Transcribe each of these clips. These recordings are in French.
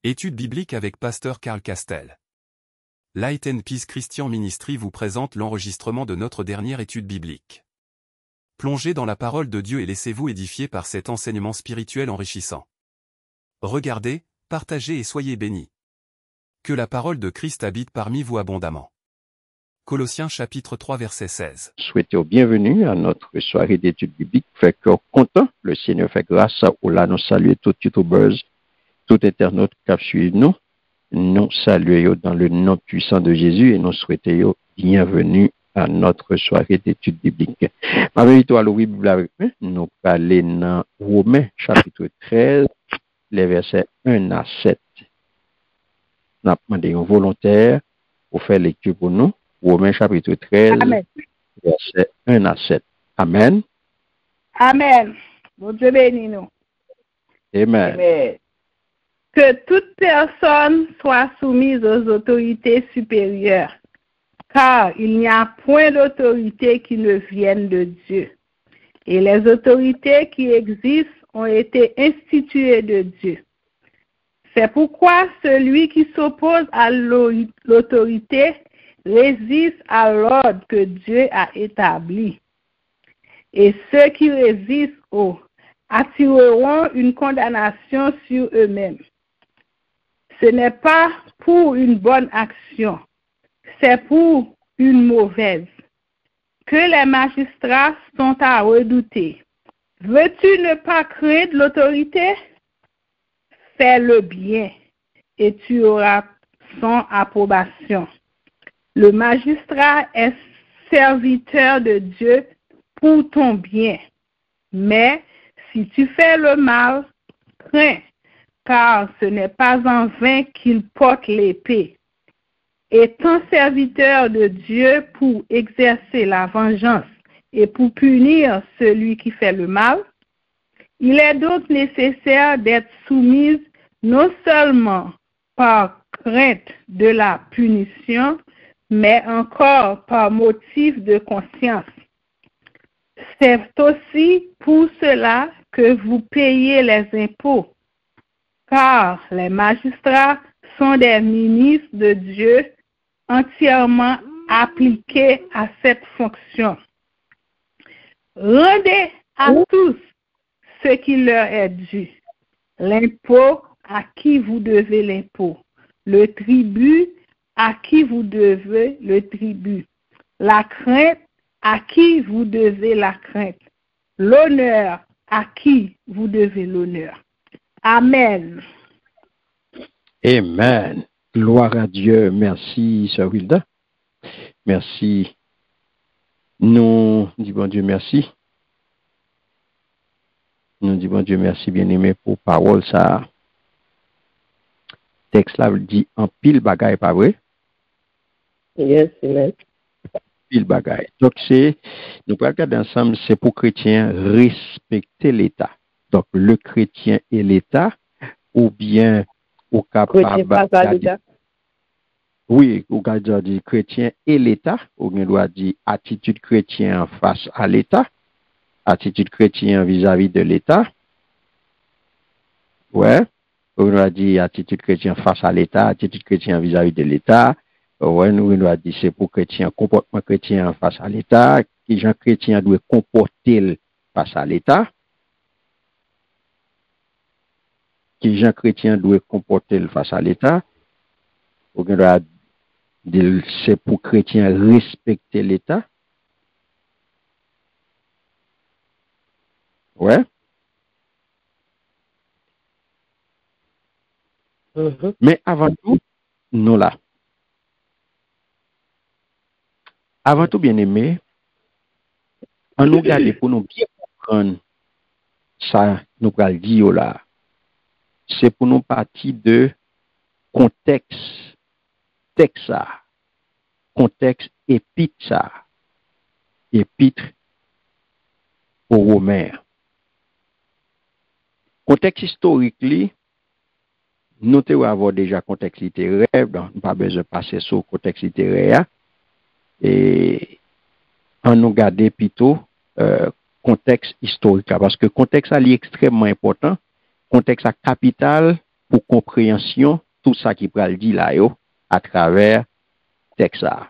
Étude biblique avec Pasteur Karl Castel. Light and Peace Christian Ministry vous présente l'enregistrement de notre dernière étude biblique. Plongez dans la parole de Dieu et laissez-vous édifier par cet enseignement spirituel enrichissant. Regardez, partagez et soyez bénis. Que la parole de Christ habite parmi vous abondamment. Colossiens chapitre 3 verset 16. Souhaitez bienvenue à notre soirée d'études bibliques. Fait que content, le Seigneur fait grâce au là nous saluer tout youtubeurs, tout internaute qui suit nous. Nous saluons dans le nom puissant de Jésus et nous souhaitons bienvenue à notre soirée d'études bibliques. Avec toi, Louis, nous parlons dans Romains chapitre 13, les versets 1 à 7. Nous avons demandé un volontaire pour faire lecture pour nous. Romains chapitre 13, Amen. Versets 1 à 7. Amen. Amen. Bon Dieu bénisse nous. Amen. Amen. Que toute personne soit soumise aux autorités supérieures, car il n'y a point d'autorité qui ne vienne de Dieu. Et les autorités qui existent ont été instituées de Dieu. C'est pourquoi celui qui s'oppose à l'autorité résiste à l'ordre que Dieu a établi. Et ceux qui résistent attireront une condamnation sur eux-mêmes. Ce n'est pas pour une bonne action, c'est pour une mauvaise, que les magistrats sont à redouter. Veux-tu ne pas craindre l'autorité? Fais le bien et tu auras son approbation. Le magistrat est serviteur de Dieu pour ton bien. Mais si tu fais le mal, crains, car ce n'est pas en vain qu'il porte l'épée. Étant serviteur de Dieu pour exercer la vengeance et pour punir celui qui fait le mal, il est donc nécessaire d'être soumise non seulement par crainte de la punition, mais encore par motif de conscience. C'est aussi pour cela que vous payez les impôts, car les magistrats sont des ministres de Dieu entièrement appliqués à cette fonction. Rendez à tous ce qui leur est dû. L'impôt à qui vous devez l'impôt. Le tribut à qui vous devez le tribut. La crainte à qui vous devez la crainte. L'honneur à qui vous devez l'honneur. Amen. Amen. Gloire à Dieu. Merci, Sœur Wilda. Merci. Nous disons bon Dieu merci. Nous disons bon Dieu merci, bien-aimé, pour parole ça. Texte là dit en pile bagaille, pas vrai? Yes, amen. Pile bagaille. Donc nous pouvons regarder ensemble, c'est pour chrétiens respecter l'État. Donc le chrétien et l'État, ou bien au capable. Oui, ou doit dire chrétien et l'État, ou bien doit dire attitude chrétien face à l'État, attitude chrétien vis-à-vis de l'État. Ouais. On doit dire attitude chrétien face à l'État, attitude chrétien vis-à-vis de l'État. Ouais, nous doit dire c'est pour chrétien, comportement chrétien face à l'État, qui gens chrétien doit comporter face à l'État. Qui gens chrétien doit comporter face à l'État. On doit dire c'est pour chrétien respecter l'État. Ouais. Mais avant tout, nous là. Avant tout, bien aimé, on nous garde pour nous bien comprendre ça, nous allons dire là. C'est pour nous partir de contexte, texte ça, contexte épître ça, épître aux Romains. Contexte historique, nous devons avoir déjà contexte littéraire, donc pas besoin de passer sur le contexte littéraire. Et on nous garde plutôt contexte historique, parce que contexte est extrêmement important, contexte capital pour compréhension tout ça qui pral dit là yo à travers texte ça.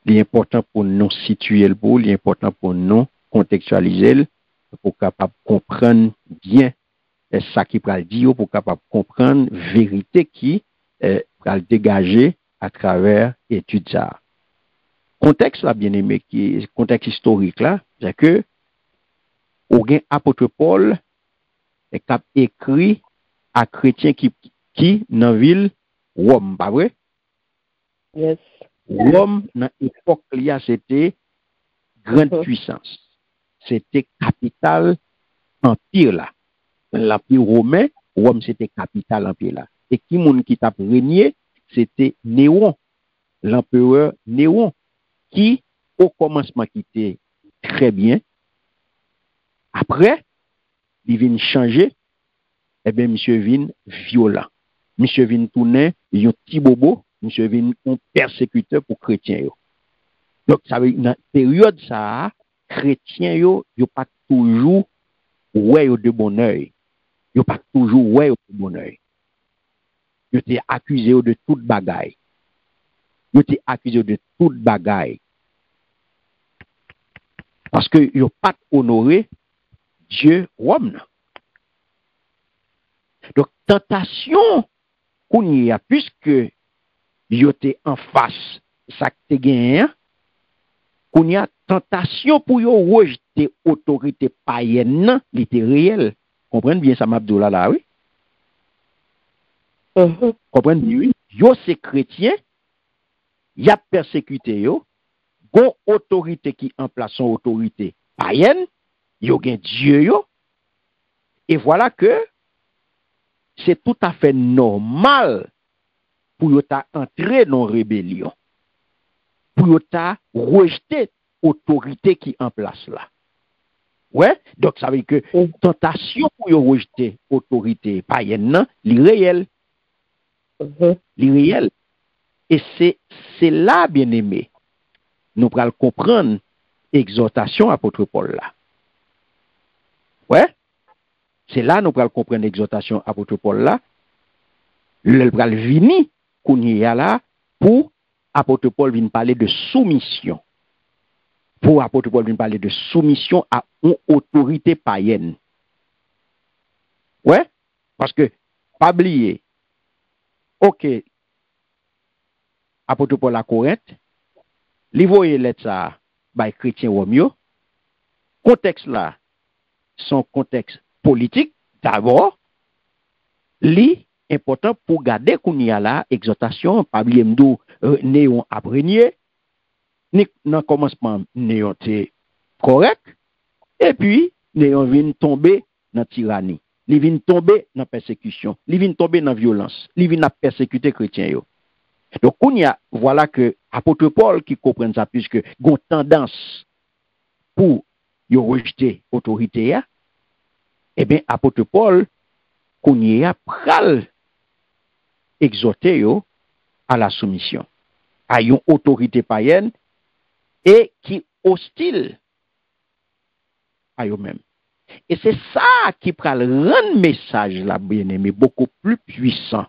L'important pour nous situer le bout, l'important pour nous contextualiser le pour capable comprendre bien ça qui pral dit yo pour capable comprendre vérité qui pral dégager à travers étude ça. Contexte là bien aimé qui contexte historique là, c'est que au gain apôtre Paul est cap écrit à chrétiens qui dans ville Rome, pas vrai? Yes. Rome dans l'époque là c'était grande puissance. C'était capitale empire là. L'empire romain, Rome c'était capitale empire là. Et qui monde qui t'a régné, c'était Néron, l'empereur Néron qui au commencement qui était très bien. Après, il vient changer, et bien monsieur vient violent. Monsieur vient tourner, il y a un petit bobo, monsieur vient un persécuteur pour chrétiens. Donc ça veut dire dans période ça, chrétiens yo pas toujours ouais de bon œil. Yo pas toujours ouais de bon œil. Yo t'es accusé de toute bagaille. Yo t'es accusé de toute bagaille. Parce que yo pas honoré Dieu Rome. Donc tentation qu'on y a puisque yo t'es en face ça que t'es gagné, qu'on y a tentation pour yo rejeter autorité païenne, l'été réel. Comprenez bien ça m'abdoula là, oui? Comprenez bien, oui? Yo c'est chrétien, y a persécuté yo, gon autorité qui en place son autorité païenne, yo gen Dieu yo, et voilà que c'est tout à fait normal pour yo ta entrer dans rébellion, pour yo ta rejeter autorité qui en place là. Ouais, donc ça veut dire que tentation pour yo rejeter autorité païenne, li réel. Li réel. Et c'est là, bien aimé, nous pourrons comprendre exhortation apôtre Paul là. Ouais, c'est là nous pourrons comprendre exhortation apôtre Paul là. Le pral vini qu'on y a là pour apôtre Paul vient parler de soumission. Pour apôtre Paul vient parler de soumission à une autorité païenne. Ouais, parce que pas oublier. OK, apôtre Paul à Corinthe, li voye lettre ça by chrétien Romeo. Contexte là, son contexte politique d'abord, li important pour garder qu'on y a là exhortation pas oublier m'dou néon après ni dans commencement néon c'est correct et puis néon vient tomber dans tyrannie, li vient tomber dans persécution, li vient tomber dans violence, li vient persécuter chrétien yo. Donc, on y a, voilà que apôtre Paul qui comprend ça, puisque gon tendance pour yo rejeter autorité, eh bien, apôtre Paul, qu'on y a pral exhorter yo à la soumission, à une autorité païenne et qui hostile à eux-mêmes. Et c'est ça qui pral rendre message là, bien aimé, beaucoup plus puissant.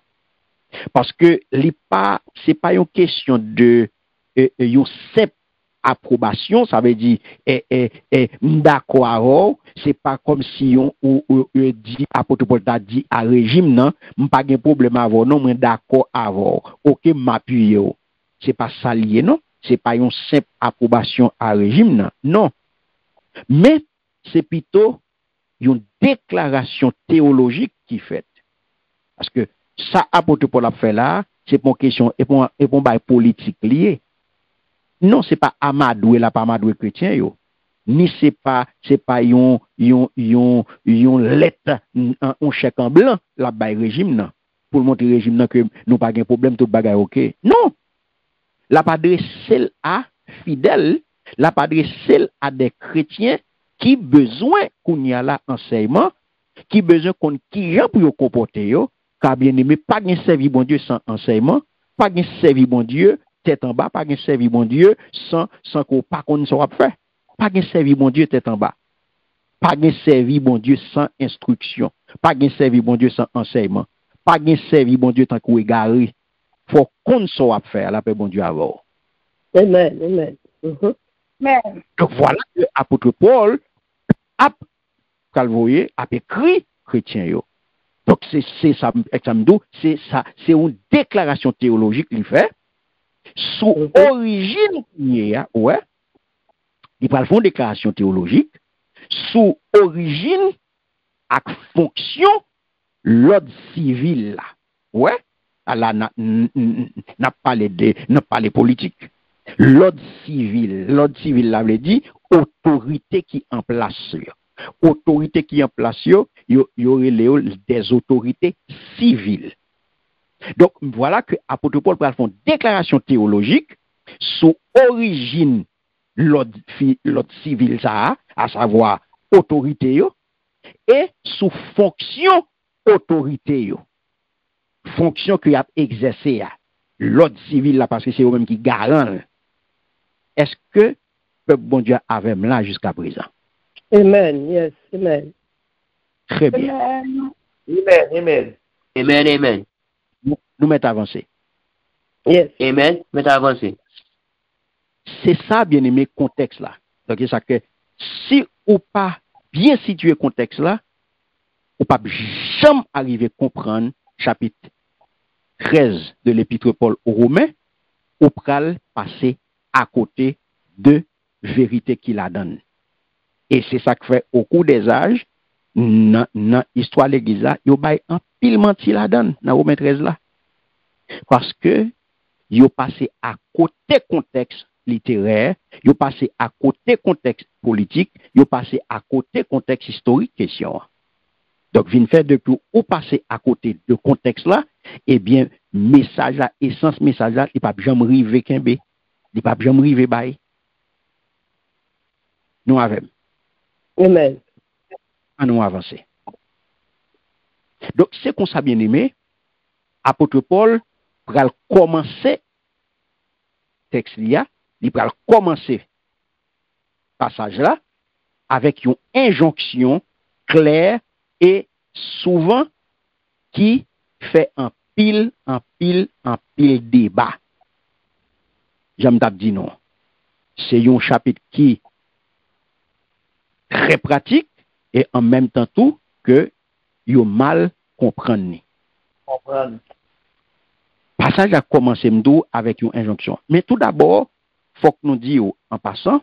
Parce que c'est pas une question de une simple approbation, ça veut dire d'accord, c'est pas comme si on dit apôtre Paul t'a dit à régime non, pas de problème avant non, mais d'accord avant. OK, m'appuyer. C'est pas ça lié non, c'est pas une simple approbation à régime non. Non. Mais c'est plutôt une déclaration théologique qui fait. Parce que ça apôtre Paul a fait là, c'est pour question et pour bail politique lié. Non, c'est pas amadoué là, pas amadoué chrétien yo. Ni c'est pas yon lettre un chèque en blanc la bail régime non. Pour montrer régime non que nous pas de problème tout bagay OK. Non. La pas adressé à fidèles, la pas adressé à des chrétiens qui besoin qu'on y a là enseignement, qui besoin qu'on qui gens pour comporter yo. Car bien aimé, pas de servir bon Dieu sans enseignement, pas de servir bon Dieu tête en bas, pas de servir bon Dieu sans qu'on pas qu'on soit fait. Pas de servir bon Dieu tête en bas. Pas de servir bon Dieu sans instruction. Pas de servir bon Dieu sans enseignement. Pas de servir bon Dieu tant qu'on est égaré. Faut qu'on soit faire la paix bon Dieu avant. Amen. Amen. Mais, Donc voilà que l'apôtre Paul a écrit chrétien yo. Donc c'est ça c'est ça, c'est une déclaration théologique qu'il fait sous origine ouais. Il parle de déclaration théologique sous origine ak fonction l'ordre civil là. Ouais. Là n'a parlé politique. L'ordre civil là veut dire autorité qui en place. Autorité qui en place yo aurait des autorités civiles. Donc voilà que apôtre Paul va faire une déclaration théologique sous origine l'ordre civil ça, à savoir autorité yo, et sous fonction autorité yo. Fonction qu'il a exercé l'ordre civil là parce que c'est eux-mêmes qui garant. Est-ce que peuple bon Dieu avait là jusqu'à présent? Amen. Yes. Amen. Très bien. Amen. Nous mettons avancé. Yes. Amen. Mettons avancé. C'est ça, bien aimé, contexte là. Donc, c'est ça que si ou pas bien situé contexte là, ou pas jamais arriver à comprendre chapitre 13 de l'épître Paul aux Romains, ou pral passer à côté de vérité qu'il a donne. Et c'est ça que fait au cours des âges, dans l'histoire de l'église là, il y a un pile menti la donne dans Romains 13 là. Parce que il passé à côté contexte littéraire, il passé à côté contexte politique, il passé à côté contexte historique question. Donc vient faire depuis ou passer à côté de contexte là, eh bien message là, essence message là, il pas jamais river kembe, il pas jamais river bail. Nous avons. Amen. Nous avancer. Donc c'est comme ça bien aimé, apôtre Paul va commencer texte là, il va commencer passage là avec une injonction claire et souvent qui fait un pile débat. J'aime dit non. C'est un chapitre qui très pratique et en même temps tout que yo mal comprendre. Passage a commencé m'dou avec une injonction. Mais tout d'abord, faut que nous disions en passant,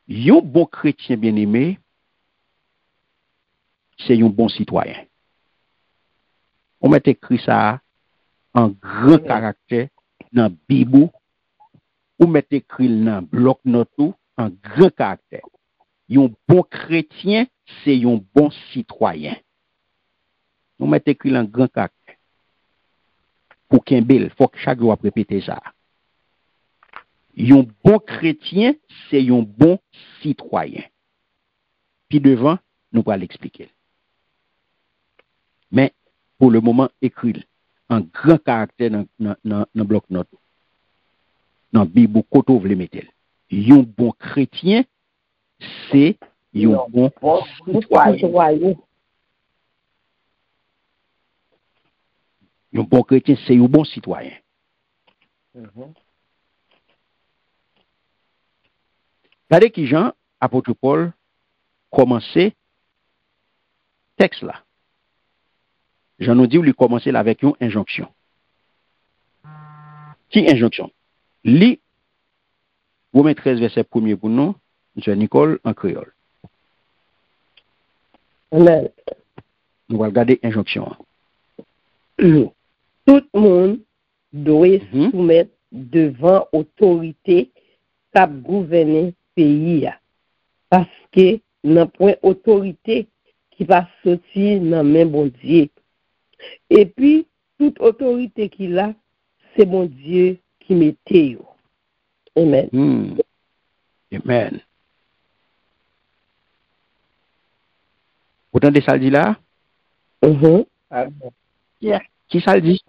un bon chrétien bien-aimé, c'est un bon citoyen. On met écrit ça en grand caractère dans la Bible, ou met écrit dans bloc-notes en grand caractère. Un bon chrétien, c'est un bon citoyen. On met écrit en grand caractère. Pour qu'il il faut que chaque jour répéter ça. Un bon chrétien, c'est un bon citoyen. Puis devant, nous allons l'expliquer. Mais pour le moment, écrit en grand caractère dans bloc-notes. Dans la Bible, koto vle metel. Un bon chrétien, c'est un bon citoyen. Un bon chrétien, c'est un bon citoyen. Regardez qui Jean, apôtre Paul, commençait texte là. Jean nous dit qu'il commençait avec une injonction. Qui injonction? Lis Romains 13, verset 1er pour nous, M. Nicole, en créole. Amen. Nous allons regarder injonction. Tout le monde doit soumettre devant autorité qui gouverner pays. Parce que n'a point autorité qui va sortir dans même bon Dieu. Et puis, toute autorité qu'il a, c'est bon Dieu qui mettait. Amen. Amen. Vous entendez ça dit là? Yeah. Qui ça dit?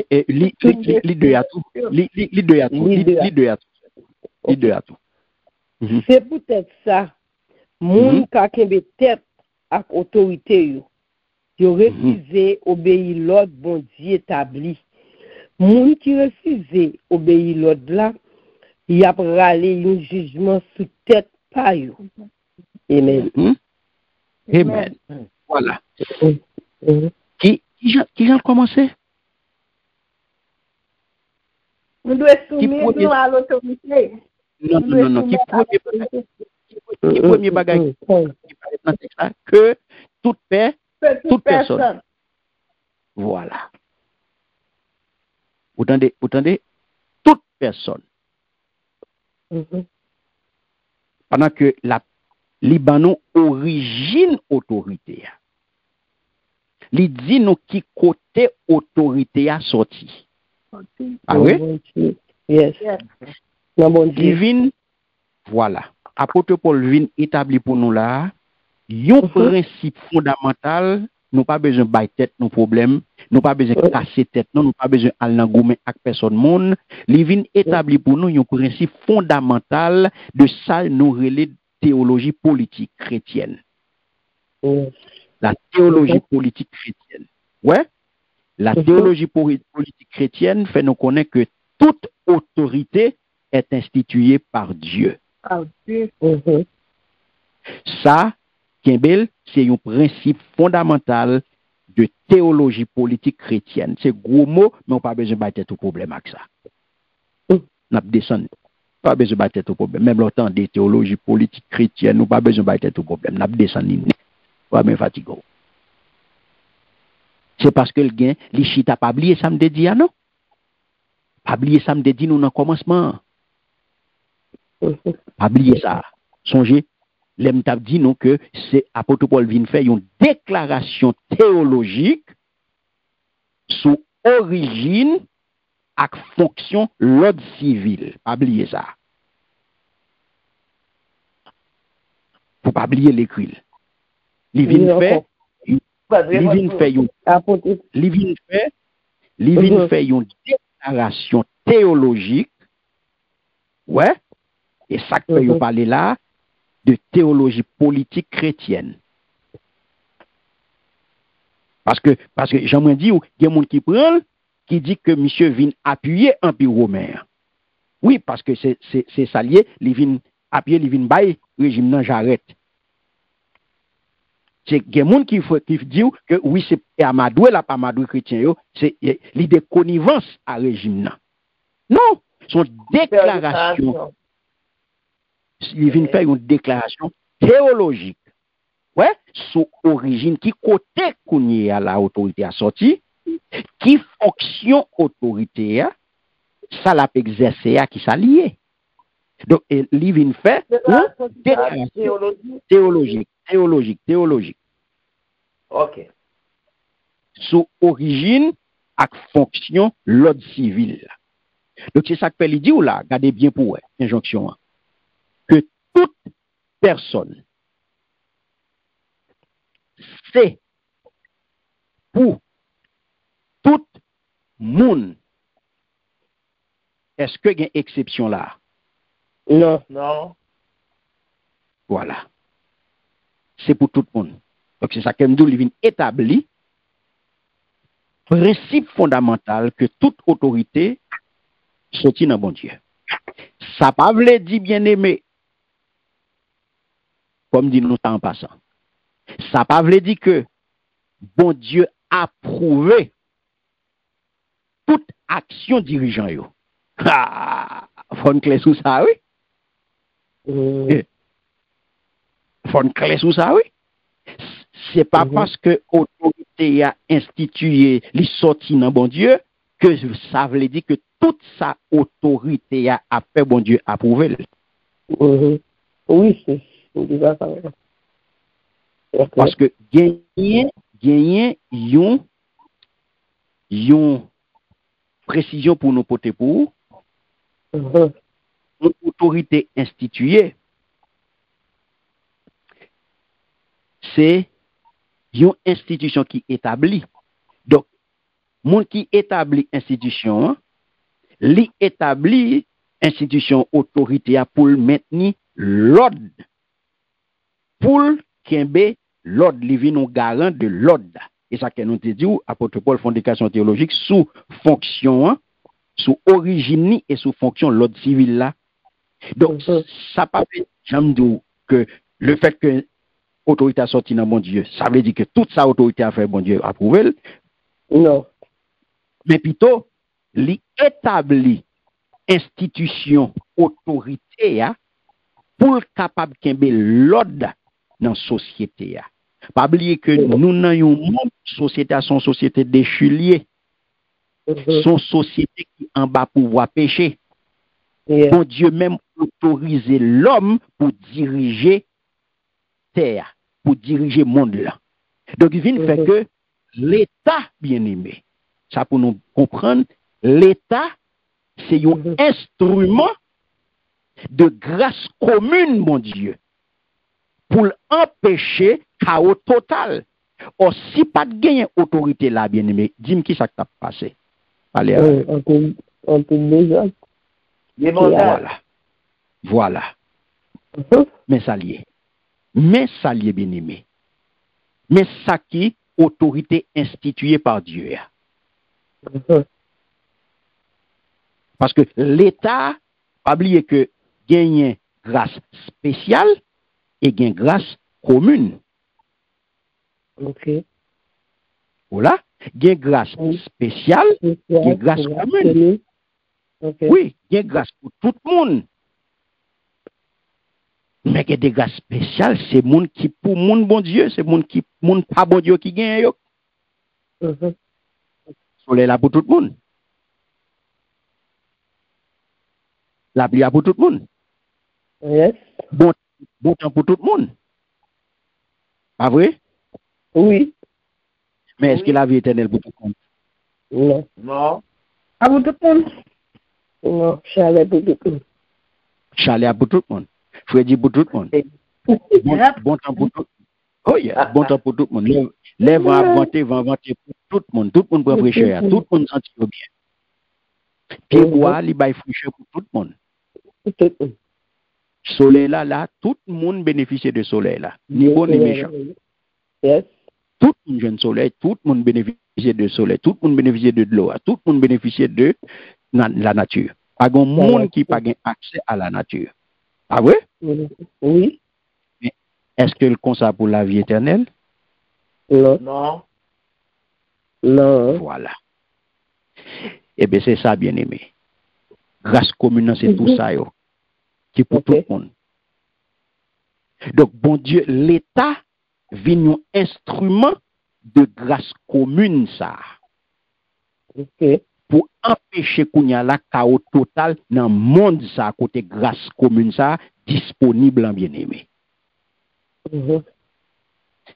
Et lis deux à tout. Lis deux à tout. Lis deux à tout. C'est peut-être ça. moun ka kembe tête ak autorité yo. Yo refusé obéir l'ordre bon Dieu établi. Moun qui refusé obéir l'ordre là, y a râlé un jugement sous tête pa yo. Amen. Amen. Voilà. Qui a commencé? On doit soumettre à l'autorité. Non. Qui premier bagage que toute personne. Voilà. Vous entendez? Toute personne. Pendant que la Libanon origine autorité. Li dit nous qui côté autorité a sorti. Ah oui? Yes. Divine, voilà. Apôtre Paul vient établi pour nous là, un principe fondamental, nous pas besoin de bailler tête nos problèmes, nous pas besoin de casser tête, nous pas besoin d'aller dans goumen avec personne monde. Il vient établi pour nous un principe fondamental de ça nous relève théologie politique chrétienne. La théologie politique chrétienne. Ouais? La théologie politique chrétienne fait nous connaître que toute autorité est instituée par Dieu. Ça, Kimbel, c'est un principe fondamental de théologie politique chrétienne. C'est gros mot, mais on n'a pas besoin de battre tout problème avec ça. On n'a pas besoin de battre tout problème. Même le temps des théologies politiques chrétiennes, on n'a pas besoin de battre tout problème. On n'a pas besoin de pas bien fatigué. C'est parce que le gain, les chita pas oublié ça me dit non? Pas oublié ça me dit nous dans commencement. Pas oublier ça. Songez, l'aime t'a dit nous que c'est apôtre Paul vient faire une déclaration théologique sur origine et fonction l'ordre civil. Pas oublier ça. Faut pas oublier l'écrit. Il vient faire une déclaration théologique. Ouais. Et ça que vous parlez là de théologie politique chrétienne. Parce que j'aimerais dire, il y a des gens qui prennent, qui dit que monsieur vient appuyer Empire romain. Oui, parce que c'est ça lié, il vient appuyer, il vient bailler régime non j'arrête. C'est des gens qui disent que oui, c'est Amadou, là, pas Amadou chrétien, c'est l'idée de connivence à régime. Non, son déclaration. Il vient faire une déclaration théologique. Ouais, sur origine, qui côté qu'on y a la autorité a sorti, qui fonction autorité, ça l'a exercé à qui ça lié. Donc, il vient faire une déclaration théologique. Ok. Sous origine et fonction l'ordre civil. Donc, c'est ça que il dit ou là, regardez bien pour injonction, que toute personne, c'est pour tout monde. Est-ce qu'il y a une exception là? Non. Voilà. C'est pour tout le monde. Donc, c'est ça que nous vient établi. Principe fondamental que toute autorité sortit dans bon Dieu. Ça pas veut dire bien aimé, comme dit nous en passant. Ça pas veut dire que bon Dieu a approuvé toute action dirigeant yo. Faut clair sous ça, oui. Faut clair sous ça, oui. C'est pas parce que l'autorité a institué les sorties dans bon Dieu que ça veut dire que toute sa autorité a fait bon Dieu approuver. Oui, c'est ça. Parce que gagner yon précision pour nous porter pour une autorité instituée, c'est une institution qui établit. Donc, monde qui établit institution, li établit institution autorité pour maintenir l'ordre pour kembe l'ordre, li vin nou garant de l'ordre. Et ça que nous te dit, apôtre Paul, fondation théologique, sous fonction, sous origine et sous fonction l'ordre civil là. Donc, ça pas fait, j'aime dire que le fait que l'autorité a sorti dans bon Dieu, ça veut dire que toute sa autorité a fait bon Dieu approuvé. Non. Mais plutôt, l'établi institution, autorité, pour capable kembe l'ordre dans la société. Pas oublier que nous n'avons pas société, son société déchulier, son société qui en bas pouvoir pécher. Bon Dieu même autorisé l'homme pour diriger terre, pour diriger le monde là. Donc il vient faire que l'État, bien aimé, ça pour nous comprendre, l'État, c'est un instrument de grâce commune, mon Dieu, pour empêcher chaos total. Or, si pas de gain autorité là, bien aimé, dis-moi qui ça t'a passé. Allez, on peut déjà. Voilà. Mais ça lié. Bien aimé. Mais ça qui autorité instituée par Dieu. Parce que l'État, pas oublier que gagne grâce spéciale et gagne grâce commune. OK. Voilà. Gagne grâce spéciale, gagne grâce commune. Okay. Oui, gagne grâce pour tout le monde. Mais que des grâces spéciales, c'est monde qui pour monde bon Dieu, c'est monde qui monde pas bon Dieu qui gagne yo. Soleil là pour tout le monde. La pluie pour tout le monde. Yes. Bon temps pour tout le monde. Pas vrai? Oui. Mais est-ce que la vie éternelle pour tout le monde? Non. Non. À vous tout le monde? Non, chalet pour tout le monde. Chalet pour tout le monde. Freddy pour tout le monde. Bon temps pour tout le monde. Oh yeah, bon temps pour tout le monde. Les vents inventer pour tout le monde. Tout le monde peut fraîcheur. Tout le monde sentir bien. Puis bois, il bail fraîcheur pour tout le monde. Soleil là, tout le monde bénéficie de soleil là. Ni bon ni méchant. Yes. Tout le monde jeune soleil, tout le monde bénéficie de soleil, tout le monde bénéficie de l'eau, tout le monde bénéficie de la nature. Pas grand monde qui n'a pas accès à la nature. Ah oui? Oui. Mais est-ce que le conseil pour la vie éternelle? Non. Non. Non. Voilà. Eh bien, c'est ça, bien aimé. Grâce commune, c'est tout ça, yo, qui pour tout le monde. Donc, bon Dieu, l'État vient un instrument de grâce commune, ça. OK. Pour empêcher qu'on y a la chaos total dans le monde, ça, côté grâce commune, ça, disponible en bien-aimé.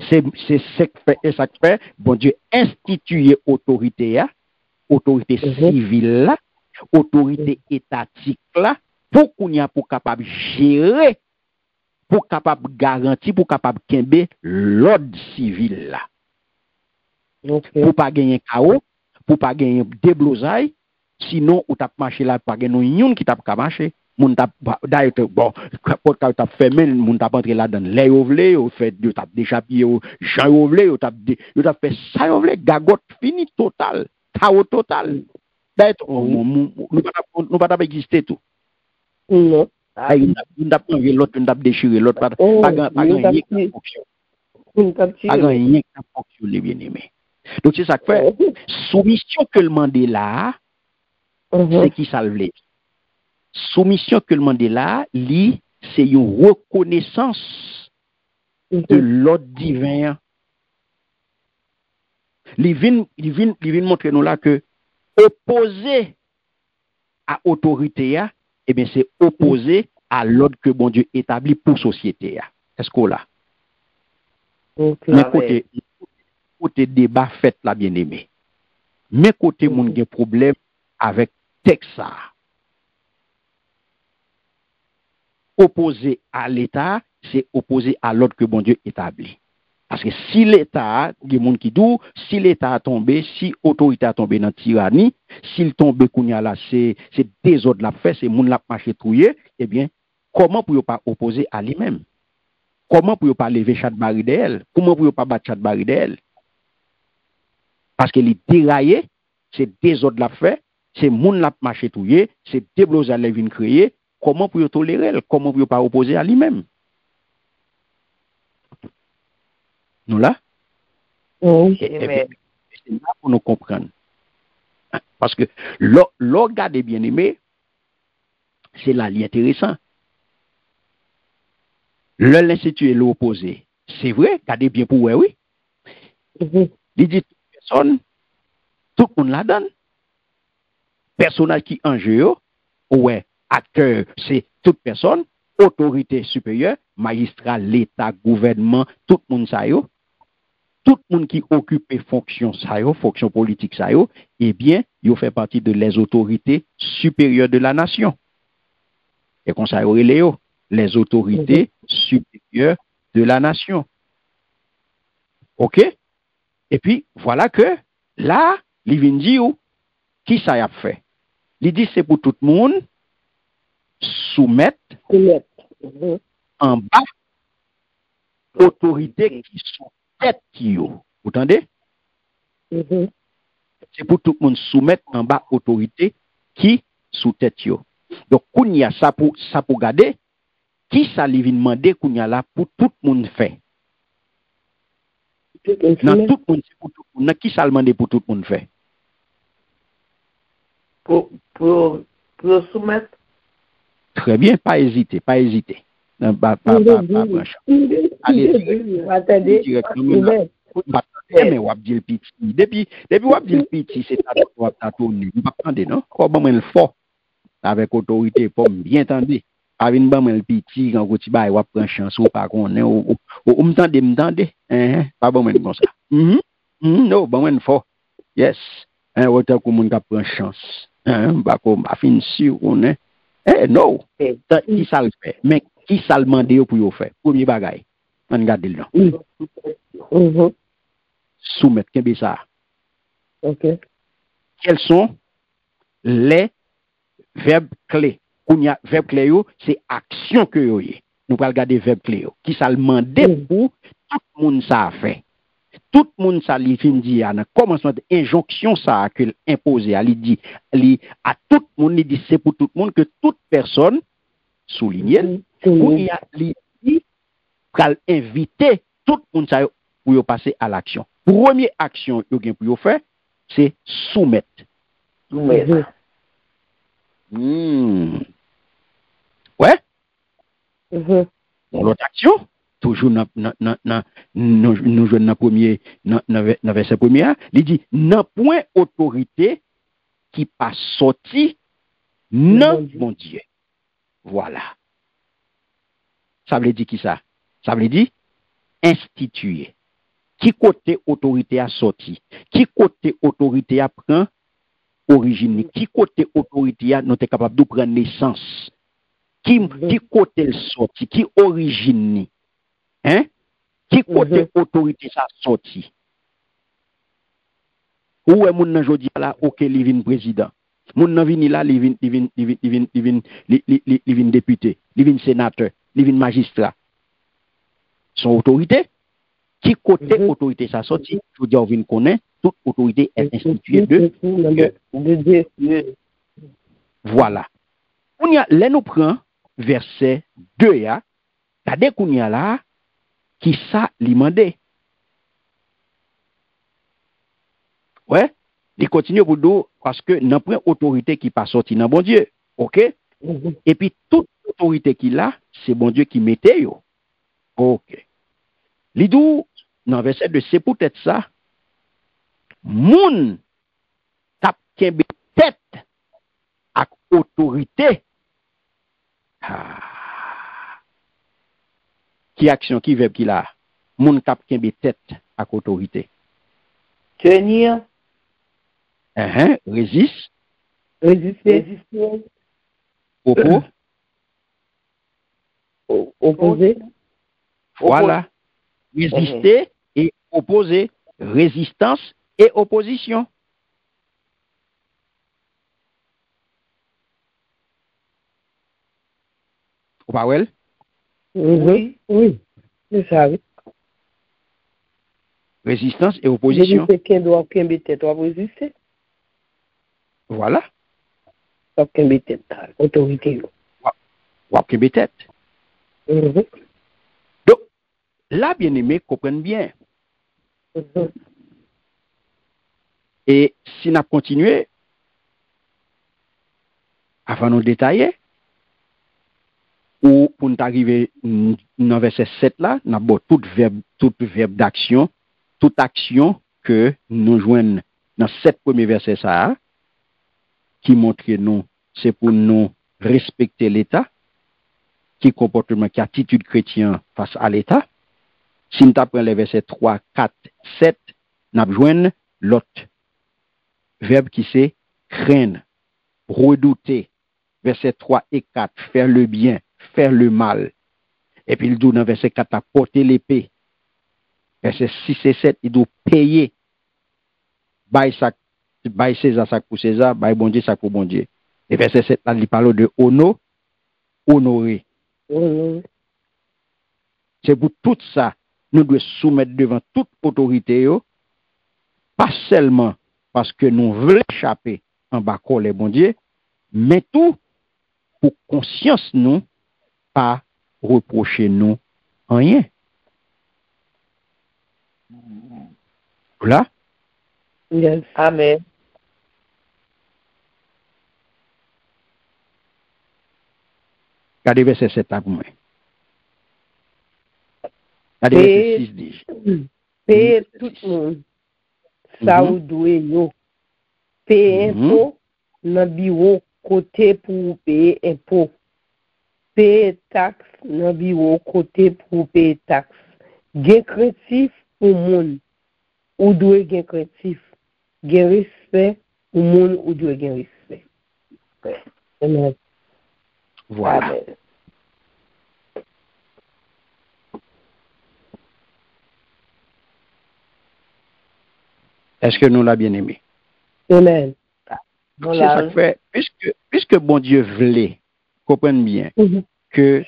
C'est ce que fait, et ça fait, bon Dieu, instituer autorité, autorité civile, là, autorité étatique, là, pour qu'on y a pour capable gérer, pour capable garantir, pour capable kembe l'ordre civil, là. Okay. Pour pas gagner chaos, pour pas gagner déblosaille, sinon, ou tap marché là, pas gagner yon qui tap ka marché. Moun tap, d'ailleurs, bon, quand tap fermé, moun tap entré là dans les ovlé, ou fait, yo tap déchappé, ou jan ovlé, ou tap fait ça ovlé, gagote fini total, chaos total. D'ailleurs, nous pas exister tout. Non. Nous tap enlevé l'autre, nous tap déchiré l'autre, pas gagner fonction. Pas gagner fonction, les bien-aimés. Donc, c'est ça que fait, soumission que le Mandela, c'est qui ça le voulait. Soumission que le Mandela, c'est une reconnaissance de l'ordre divin. Il vient montrer nous là que opposé à l'autorité, eh bien, c'est opposé à l'ordre que bon Dieu établit pour la société. Est-ce qu'on l'a? Mais côté débat fait la bien-aimé. Mais côté moun gen problème avec texte ça. Opposé à l'État, c'est opposé à l'ordre que bon Dieu établit. Parce que si l'État, il y a moun qui dit, si l'État a tombé, si l'autorité a tombé dans la tyrannie, s'il tombe kounya là, c'est désordre la fait, c'est moun la marché trouillé, eh bien, comment pour pas opposer à lui-même? Comment pour pas lever chat barri d'elle? Comment pour pas battre chat barri d'elle? Parce que les déraillé, c'est des autres la fait, c'est moun la marché touyer, c'est déblosé à vin créer. Comment pour tolérer elle? Comment pour pas opposer à lui-même? Nous là? Oui. C'est là pour nous comprendre. Parce que l'orgade bien aimé, c'est là l'intéressant. L'institut est l'opposé. C'est vrai, regardez bien pour oui. Il dit personne, tout le monde la donne. Personnage qui en jeu, ouais, acteur, c'est toute personne, autorité supérieure, magistrat, l'État, gouvernement, tout le monde ça yo. Tout le monde qui occupe fonction ça yo, fonction politique ça yo, eh bien, il fait partie de les autorités supérieures de la nation. Et qu'on ça yo les autorités supérieures de la nation. OK? Et puis, voilà que là, il vient dire qui ça a fait. Il dit c'est pour tout le monde soumettre en bas autorités qui sont tête yo. Vous entendez? C'est pour tout le monde soumettre en bas autorités qui sous tête yo. Donc, kounya ça pour garder qui ça li vient demander kounya là pour tout le monde fait. Dans tout le monde, c'est pour tout le monde. Qui ça demande pour tout le monde fait? Pour soumettre. Très bien, pas hésiter, pas hésiter. Pas allez, attendez, mais wap di le petit. Depuis wap di le petit, c'est tatou nu. Pas attendre non? Comment men le fort avec autorité pour bien entendre. Avec une le petit quand vous ti wap prend chance ou pas connaît ou m'tendez pas bon men comme ça. Non, bon men fort. Yes. Autant que moun ka prend chance. Ba ko ba fin sûr on est. Non. Qui ça le fait? Mais qui ça le demande pour yo faire? Premier bagay. On garde le nom. Soumettre kembe ça. OK. Quels sont les verbes clés? Kounya verbe clé yo, c'est action que yo yé. Nous allons regarder verbe clé yo. Qui ça le demande pour tout le monde ça a fait. Tout le monde ça li fin dit à commencement injonction ça que imposé à dit à tout le monde il dit c'est pour tout le monde que toute personne souligner où il y a li pral inviter tout le monde ça pour yo passer à l'action. Première action yo gen pour yo faire c'est soumettre. Ouais. L'autre action toujours nous dans premier dans verset premier, il dit n'a point autorité qui pas sorti non mon Dieu. Voilà. Ça veut dire qui ça? Ça veut dire instituer. Qui côté autorité a sorti? Qui côté autorité a prend origine? Qui côté autorité a non capable de prendre naissance? Qui côté le sorti? Qui origine? Hein? Qui côté autorité ça sorti? Où est mon jodi là OK li vin président. Mon nan vini là li vin député, li vin sénateur, li vin magistrat. Son autorité qui côté autorité ça sorti? Je veux dire on vient connaître toute autorité est instituée de Dieu. Voilà. Kounya là nous prend verset 2 ya. Tade kounya là qui ça li mandé. Ouais, il continue pour nous parce que n'a pas autorité qui pas sorti dans bon Dieu. OK? Et puis toute autorité qu'il a, c'est bon Dieu qui mettait yo. OK. Lidou dans verset 2 c'est peut-être ça. Moun tap kembe tête ak autorité. Qui action qui verbe qu'il a? Moun tap kembe tête ak autorité. Tenir. Résiste. Résister. Opposer. Voilà. Résister et opposer. Résistance et opposition. Ou pas, well? Oui. C'est ça, oui. Résistance et opposition. Quelqu'un doit tête, doit résister. Voilà. Doit tête, autorité. Ou à tête. Mhm. Donc, là, bien aimé, comprennent bien. Mhm. Et si nous continuons, avant de nous détailler, ou pour nous arriver dans verset 7 là, nous avons tout verbe d'action, toute action que nous joignons dans 7 premiers versets ça, qui montre que nous, c'est pour nous respecter l'État, qui comportement, qui attitude chrétienne face à l'État. Si nous apprenons les versets 3, 4, 7, nous avons l'autre verbe qui c'est craindre, redouter. Versets 3 et 4, faire le bien, faire le mal. Et puis il dit dans verset 4, porter l'épée. Verset 6 et 7, il doit payer. Bail César sac pour César, bail bon Dieu sac pour bon Dieu. Et verset 7, là, il parle de honorer. C'est pour tout ça, nous devons soumettre devant toute autorité, pas seulement parce que nous voulons échapper en bas les bon Dieu, mais tout pour conscience nous, pas reprocher nous rien. Voilà. Yes. Amen. Regardez verset 7 à vous. Regardez verset 6 dit. Paye tout le monde. Ça ou doué yo. Paye impôt dans bureau côté pour payer impôt. Paye taxe dans bureau côté pour payer taxe. Gain créatif pour monde ou doué gain créatif. Gain respect pour monde ou doué gain respect. Amen. Voilà. Amen. Est-ce que nous l'a bien aimé? Amen. C'est ça que fait, puisque bon Dieu voulait, comprenne bien, que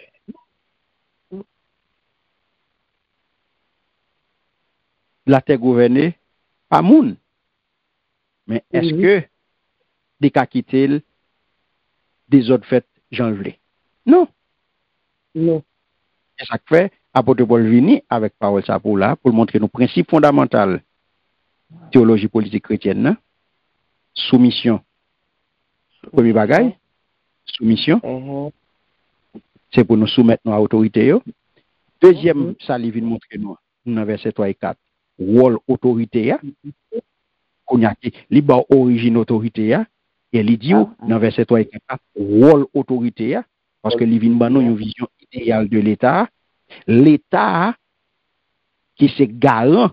la terre gouvernée pas moun. Mais est-ce que des cas quitter des autres fêtes j'en voulais? Non. Non. C'est ça que fait, apôtre Paul vini avec parole ça pour là, pour montrer nos principes fondamentaux théologie politique chrétienne, soumission. Premier bagage, soumission. C'est pour nous soumettre à l'autorité. Deuxième, ça lui vient montrer nous, dans verset 3 et 4, rôle autorité. Qu'on a li ba origine autorité, et il dit dans verset 3 et 4, rôle autorité, parce que li vient ba nous une vision idéale de l'État. L'État qui se garant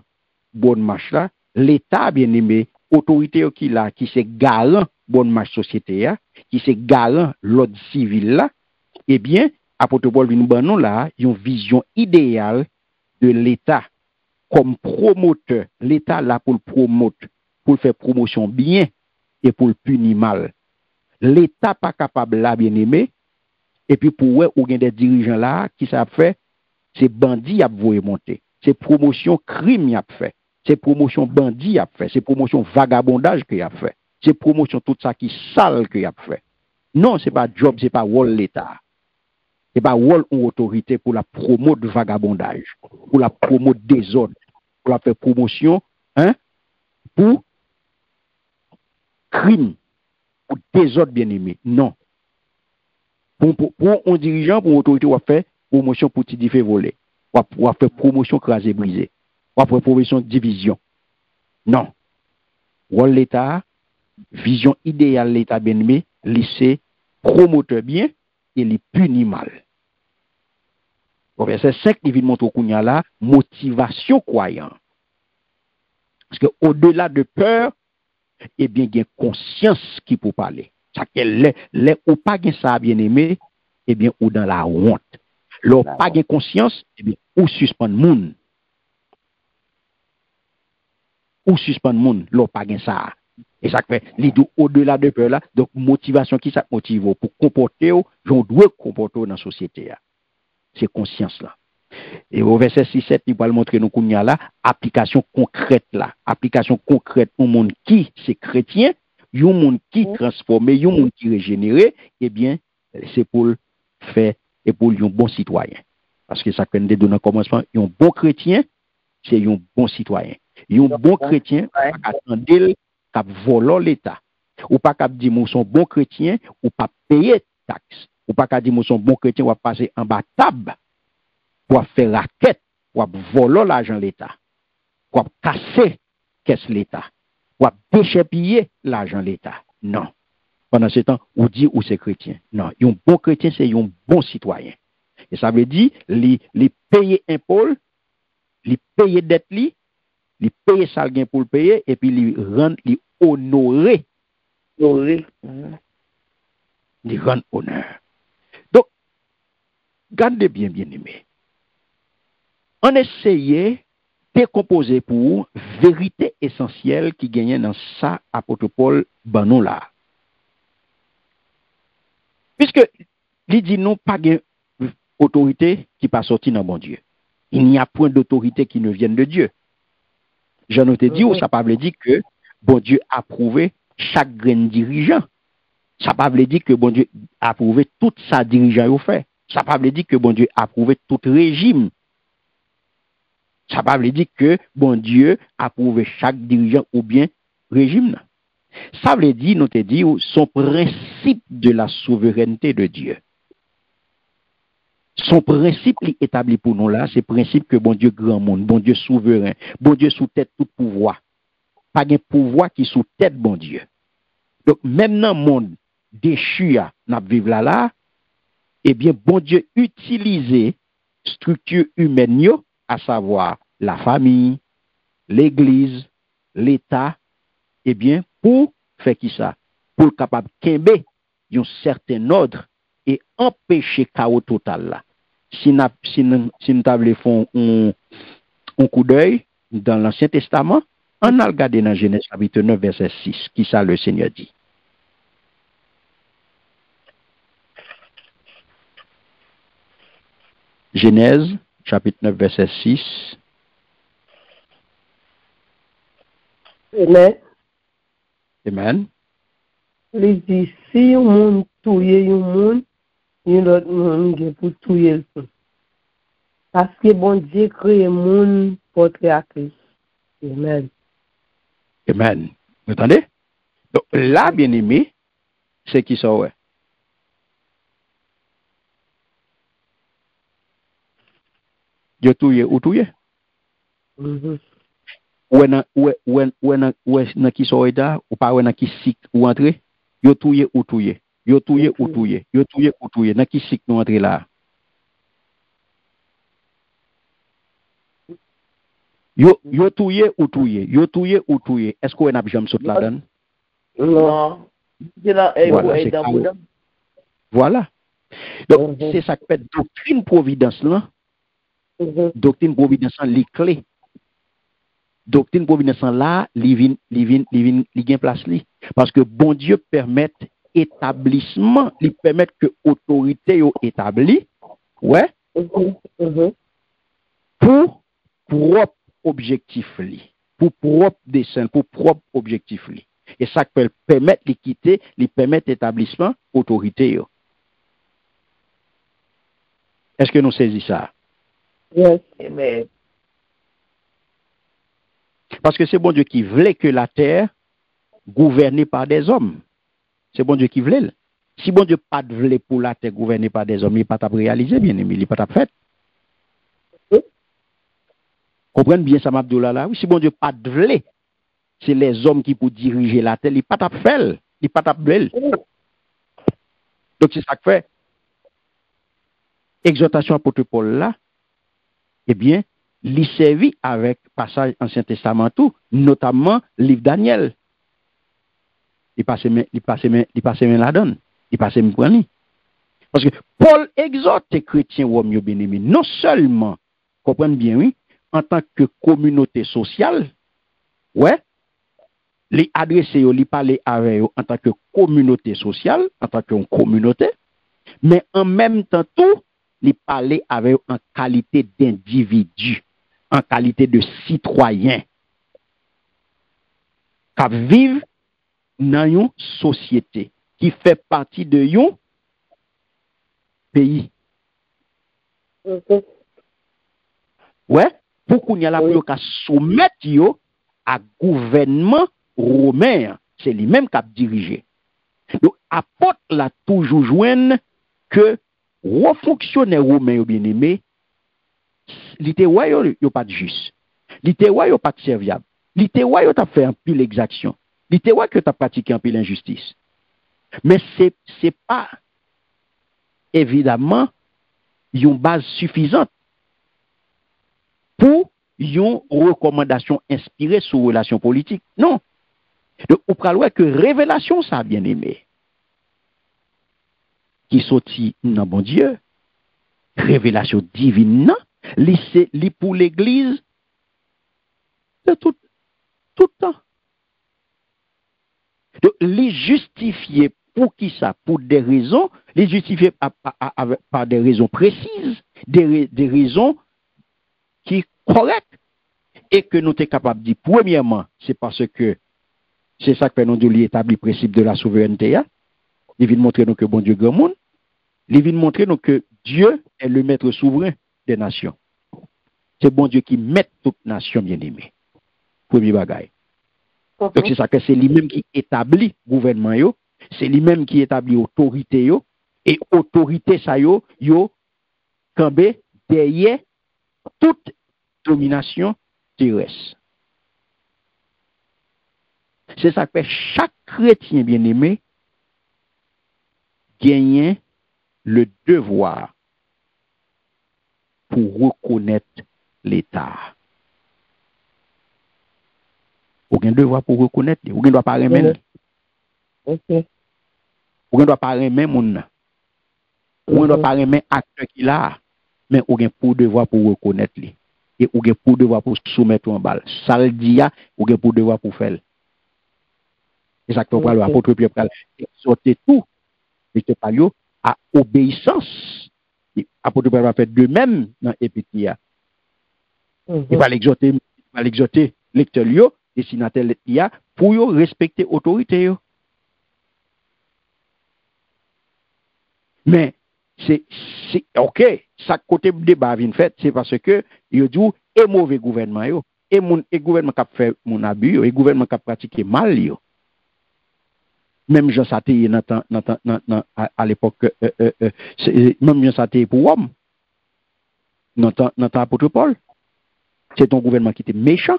bonne marche là, l'État bien aimé, autorité qui là, qui se garant bonne marche société, qui se garant l'ordre civil là, eh bien, apôtre Paul vient ba nous là, une vision idéale de l'État comme promoteur. L'État là pour le promouvoir, pour faire promotion bien et pour le punir mal. L'État pas capable là bien aimé, et puis pour ouais, ou gen des dirigeants là qui ça fait, c'est bandit a voyer monter, c'est promotion crime y a fait, c'est promotion bandit a fait, c'est promotion vagabondage qu'il a fait, c'est promotion tout ça qui sale qu'il a fait. Non, c'est pas job, c'est pas rôle l'État. C'est pas rôle ou autorité pour la promo de vagabondage, pour la promo de désordre, pour la faire promotion, pour crime, pour désordre bien aimé. Non. Pour un dirigeant, pour une autorité, on va faire promotion pour te faire voler. On va faire promotion craser briser. On va faire promotion division. Non. Rôle l'État, vision idéale l'État bien aimé, laisser promoteur bien et les punir mal. Au verset 5, il vient montrer qu'on y a là motivation croyant. Parce que au-delà de peur, eh bien, il y a conscience qui peut parler. Ça que les ou pas ça bien aimé, eh bien, ou dans la honte. L'on pas de conscience, eh bien, ou suspend moun. Ou suspend moun, l'on pas ça. Et ça fait, au-delà de peur là, donc motivation qui ça motive pour comporter, j'en dois comporter dans la société. C'est conscience là. Et au verset 6-7, il va le montrer nous qu'on y a là, application concrète là. Application concrète au monde qui, c'est chrétien, un monde qui transformé, un monde qui régénéré, eh bien, c'est pour faire et pour un bon citoyen. Parce que ça connaît dans le commencement, un bon chrétien, c'est un bon citoyen. Un bon chrétien, attendez qu'à voler l'État. Ou pas qu'à dire moi son bon chrétien, ou pas payer taxe. Ou pas qu'à dire moi son bon chrétien, ou passer en bas table, pour faire raquette, pour voler l'argent de l'État, pour casser caisse l'État, pour déchépiller l'argent de l'État. Non. Pendant ce temps, on dit ou c'est chrétien. Non. Un bon chrétien, c'est un bon citoyen. Et ça veut dire, les payer impôts, les payer dette, les payer salgain pour le payer, et puis les rendre, les honorer. Les rendre honneur. Donc, gardez bien, bien aimé. On essayait de décomposer pour vérité essentielle qui gagnait dans ça, apôtre Paul, banon là. Puisque, il dit non, pas d'autorité qui pas sorti dans mon Dieu. Il n'y a point d'autorité qui ne vienne de Dieu. J'en ai dit, ou ça pas veut dire que bon Dieu a approuvé chaque grain dirigeant. Ça pas veut dire que bon Dieu a approuvé tout sa dirigeant au fait. Ça pas veut dire que bon Dieu a approuvé tout régime. Ça pas veut dire que bon Dieu a approuvé chaque dirigeant ou bien régime. Ça veut dire, nous te dit, son principe de la souveraineté de Dieu. Son principe établi pour nous là, c'est le principe que bon Dieu grand monde, bon Dieu souverain, bon Dieu sous tête tout pouvoir. Pas de pouvoir qui sous tête bon Dieu. Donc même dans le monde déchu à vivre là, eh bien bon Dieu utilisait structure humaine, à savoir la famille, l'église, l'État, eh bien pour faire qui ça? Pour capable kembe un certain ordre et empêcher chaos total là. Si nous font un coup d'œil dans l'Ancien Testament, on a regardé dans Genèse chapitre 9 verset 6 qui ça le Seigneur dit. Genèse chapitre 9 verset 6. Amen. Amen. Il dit, si un monde touye un monde, il autre monde pour touyer le monde. Parce que bon Dieu crée un monde porté à Christ. Amen. Amen. Vous entendez? Donc là, bien aimé, c'est qui ça, ouais? Dieu touye ou touye? Ou na qui ça là, ou pas na qui sik ou entrer? Yo touye ou touye? Yo touye ou touye? Yo touye ou touye? Na qui sik nous entrer là? Yo touye ou touye? Yo touye ou touye? Est-ce qu'on a jamais sauté là-dedans? Non. Voilà. Donc, c'est ça que fait doctrine providence là. Doctrine providence les clés. Doctrine providence là, li gen place li. Parce que bon Dieu permet établissement, il permet que autorité yo établi, ouais, pour propre objectif li, pour propre dessein, pour propre objectif li. Et ça peut permettre l'équité, lui permettre l'établissement, autorité yo. Est-ce que nous saisissons ça? Yes. Amen. Parce que c'est bon Dieu qui voulait que la terre gouvernée par des hommes. C'est bon Dieu qui voulait. Si bon Dieu pas voulait pour la terre gouvernée par des hommes, il pas réalisé, bien aimé, il pas fait. Comprenez bien ça, Mabdoula là. Si bon Dieu pas voulait, c'est les hommes qui pour diriger la terre, il pas fait, il pas voulait. Donc c'est ça que fait. Exhortation apôtre Paul là, eh bien, il servit avec passage Ancien Testament tout, notamment livre Daniel. Il passe la donne. Il passe me prendre. Parce que Paul exhorte les chrétiens ou mieux bien-aimés, non seulement, comprenez bien, oui, en tant que communauté sociale, ouais, les adresser, les parler avec eux en tant que communauté sociale, en tant que communauté, mais en même temps tout, il parlait avec en qualité d'individu, en qualité de citoyen, qui vivent dans une société qui fait partie de un pays. Ouais, pour qu'on y a la plus qu'à soumettre yo à gouvernement romain, c'est lui-même qui a dirigé. Donc, apporte la toujours joindre que les fonctionnaires romains bien aimés, li te wè yo pas de juste. Li te wè yo pas de serviable. Li te wè yo t'a fait un pile exaction. Li te wè que t'a pratiqué un pile injustice. Mais c'est pas évidemment une base suffisante pour une recommandation inspirée sur relations politiques. Non. Donc, on parle que révélation ça bien aimé qui sorti dans bon Dieu, révélation divine non, li pour l'église de tout temps. Donc, les justifier pour qui ça? Pour des raisons, les justifier par des raisons précises, des raisons qui sont correctes, et que nous sommes capables de dire, premièrement, c'est parce que c'est ça que nous avons établi le principe de la souveraineté. Il vient montrer nous que bon Dieu est grand monde. Il vient montrer nous que Dieu est le maître souverain des nations. C'est bon Dieu qui met toute nation bien aimée. Premier bagaille. Donc c'est ça que c'est lui-même qui établit le gouvernement, c'est lui-même qui établit l'autorité, et autorité ça yo cambé derrière toute domination terrestre. C'est ça que chaque chrétien bien-aimé gagne le devoir pour reconnaître l'État. Aucun devoir pour reconnaître, aucun doit pas remettre. Aucun doit pas remettre mon. Aucun doit pas remettre acteur qu'il a, mais aucun pour devoir pour reconnaître lui. Et aucun pour devoir pour soumettre en balle. Ça le dit, aucun pour devoir pour faire. C'est ça que l'apôtre Pierre parle. Exhorter tout, et te parle à obéissance. L'apôtre Pierre va faire de même dans l'épître. Il va l'exhorter lecteur destinataire pour respecter l'autorité. Mais c'est OK, ça côté débat vient fait, c'est parce que il dit et mauvais gouvernement et gouvernement qui fait mon abus et gouvernement qui pratique mal même Jean Saté à l'époque même Jean Saté pour homme dans apôtre Paul, c'est ton gouvernement qui était méchant.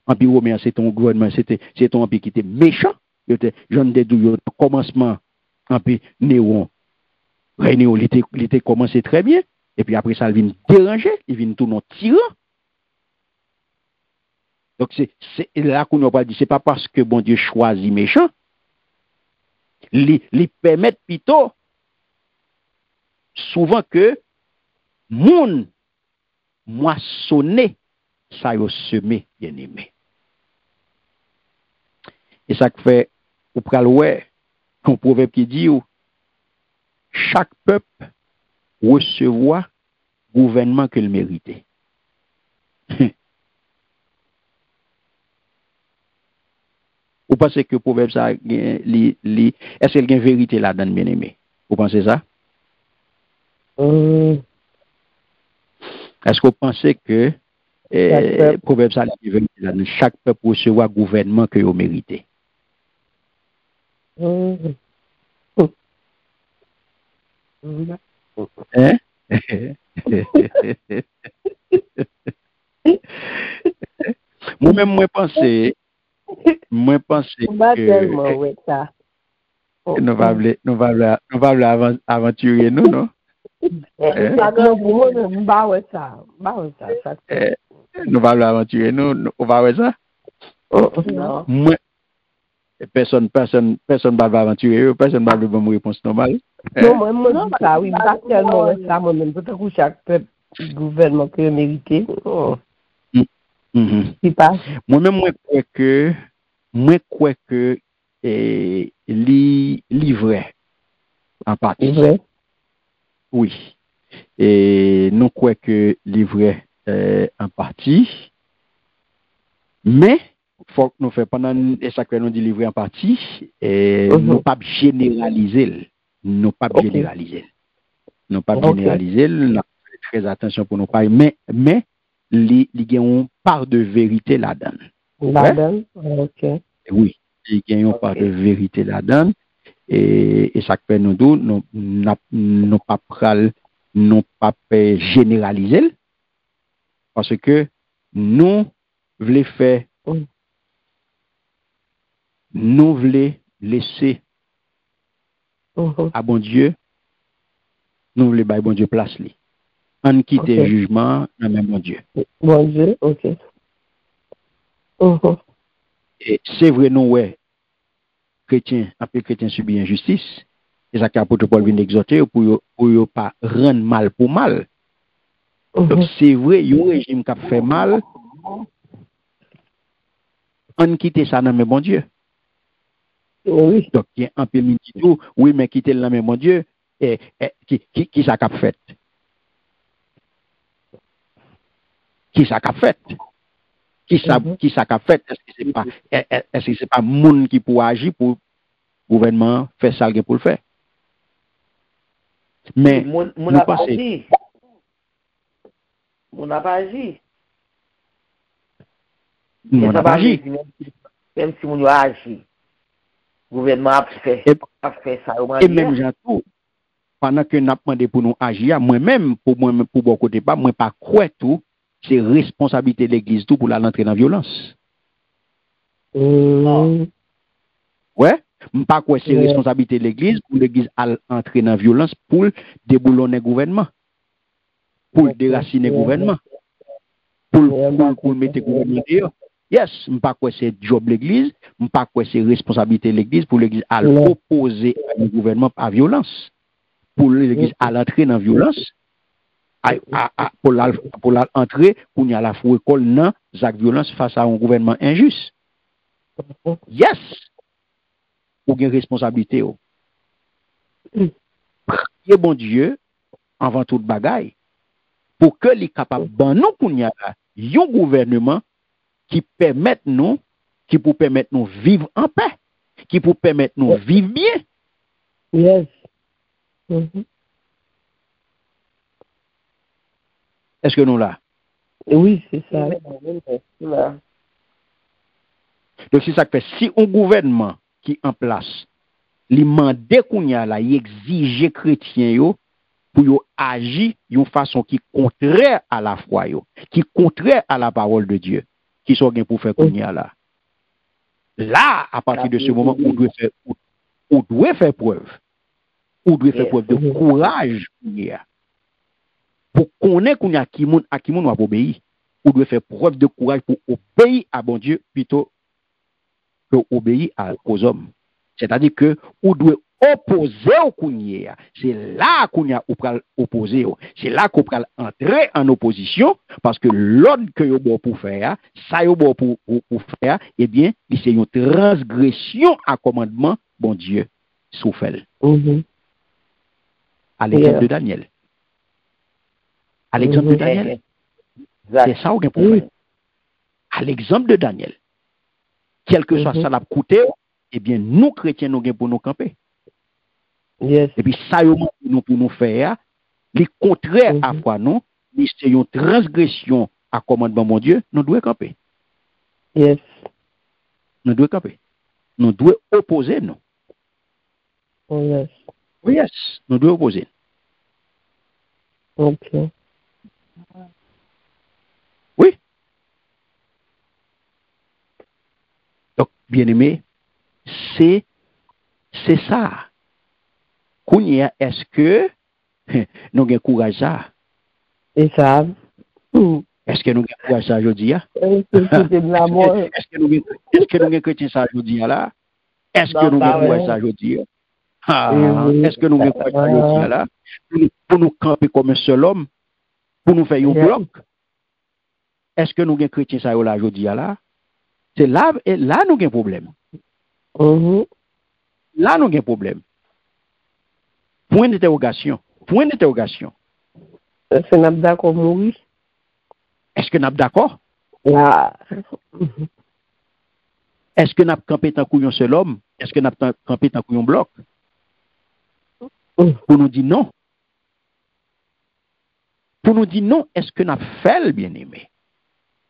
Empire romain, c'est ton gouvernement, c'est ton empire qui était méchant. Jean de Douillon, au commencement, empire Néron, Rénéo, il était commencé très bien. Et puis après ça, il vient déranger, il vient tout non tyran. Donc c'est là qu'on n'a pas dit, c'est pas parce que bon Dieu choisit méchant, il permet plutôt souvent que moun moissonner ça y semé bien aimé. Et ça fait ou pral ouais un proverbe qui dit chaque peuple recevoir gouvernement qu'il méritait. Vous pensez que le proverbe ça est-ce qu'il y a une vérité là-dedans bien aimé? Vous pensez ça? Est-ce que vous pensez que le proverbe ça est vérité là-dedans? Chaque peuple recevoir gouvernement qu'il méritait. Hein? Moi-même, moi pense que nous va aventurer nous, non? Nous va aventurer nous, on va voir ça? Moi, personne va aventurer, personne va avoir une réponse normale. Non, moi, ça, oui, pas tellement ça, moi-même, peut-être que chaque peuple, gouvernement qui mérité. Moi-même, moi crois que livre en partie. Oui. et nous croyons que livrer en partie, mais faut que nous fassions pendant et ça que nous dit livrer en partie, et nous pas généraliser, nous pas généraliser, nous pas généraliser, nous fait très attention pour nous pas, mais il y a une part de vérité là-dedans. Là-dedans, ok. Oui, il y a une part de vérité là-dedans. Et ça fait nous deux, nous pas généraliser parce que nous voulons faire, nous voulons laisser à bon Dieu, nous voulons bailler bon Dieu place li. On quitte le jugement dans même bon Dieu. Bon Dieu, ok. Et c'est vrai nous ouais. Chrétien, après chrétien subit injustice, et ça qu'apôtre Paul vient exhorter pour pas rendre mal pour mal. Donc c'est vrai, il y a un régime qui a fait mal, on quitte ça dans le bon Dieu. Oui. Donc il y a un peu de tout, oui, mais quitter le même bon Dieu, et qui ça qu'a fait? Qui ça qu'a fait? Qui ça qu'a fait? Est-ce que c'est pas monde qui peut agir pour gouvernement faire ça pour le faire? Mais mon nous pensons. On n'a pas agi. On n'a pas agi. Même si on a agi, le gouvernement a fait ça. Et même gens tout, pendant que nous avons demandé pour nous agir, moi-même, pour mon côté, moi pas croire tout, c'est responsabilité de l'Église tout pour l'entrer dans la violence. Ouais, pas quoi c'est responsabilité de l'Église pour l'Église entrer dans la violence pour déboulonner le gouvernement, pour déraciner le gouvernement, pour mettre le gouvernement dehors. Yes, pas quoi c'est job de l'Église, pas quoi c'est responsabilité de l'Église pour l'Église à opposer au gouvernement par violence, pour l'Église à l'entrer dans la violence. Pour l'entrée, pour y a la fois école non, la violence face à un gouvernement injuste. Yes, ou une responsabilité. Priez bon Dieu avant toute bagaille pour que les capables de nous pour y a un gouvernement qui permette nous, qui pour permettre nous vivre en paix, qui pour permettre nous vivre bien. Yes. Est-ce que nous là? Oui, c'est ça. Donc c'est ça que fait. Si un gouvernement qui en place, il demande qu'on y a là, il exige chrétiens yo pour yo agir d'une façon qui contraire à la foi yo, qui contraire à la parole de Dieu, qui sont bien pour faire qu'on y a là. Là, à partir de ce moment, on doit faire preuve. On doit faire preuve de courage qu'on y a. Pour connaître qu'on y a à qui moun va obéir, on doit faire preuve de courage pour obéir à bon Dieu plutôt que obéir aux hommes. C'est-à-dire que on doit opposer au Kounia. C'est là qu'on a opposé. C'est là qu'on peut entrer en opposition parce que l'ordre que vous avez pour faire, ça vous avez pour faire, eh bien, c'est une transgression à commandement, bon Dieu, souffle. À l'exemple de Daniel. À l'exemple de Daniel. C'est ça qu'on a pour faire. À l'exemple de Daniel. Quel que soit ça l'a coûté, eh bien, nous, chrétiens, nous avons pour nous camper. Yes. Et puis, ça, nous pour nous faire, les contraires à quoi nous, c'est une transgression à commandement, mon Dieu, nous devons camper. Yes. Nous devons camper. Nous devons opposer, nous. Oh, yes. Oui, yes. Nous devons opposer. Ok. Oui. Donc, bien aimé, c'est ça. Kounia, est-ce que nous avons courage ça? Et ça? Est-ce que nous avons courage ça aujourd'hui? Est-ce que nous avons chrétien ça aujourd'hui là? Est-ce que nous avons courage ça aujourd'hui? Est-ce que nous avons courage ça aujourd'hui là? Pour nous camper comme un seul homme? Pour nous faire un bloc? Est-ce que nous avons chrétien ça aujourd'hui là? C'est là, et là nous avons un problème. Là nous avons un problème. Point d'interrogation. Point d'interrogation. C'est n'a d'accord mourir. Est-ce que nous sommes d'accord? Là. Est-ce que nous avons campé tant qu'on un seul homme? Est-ce que nous avons campé tant qu'on un bloc? Pour nous dire non. Pour nous dire non, est-ce que nous avons fait le bien-aimé?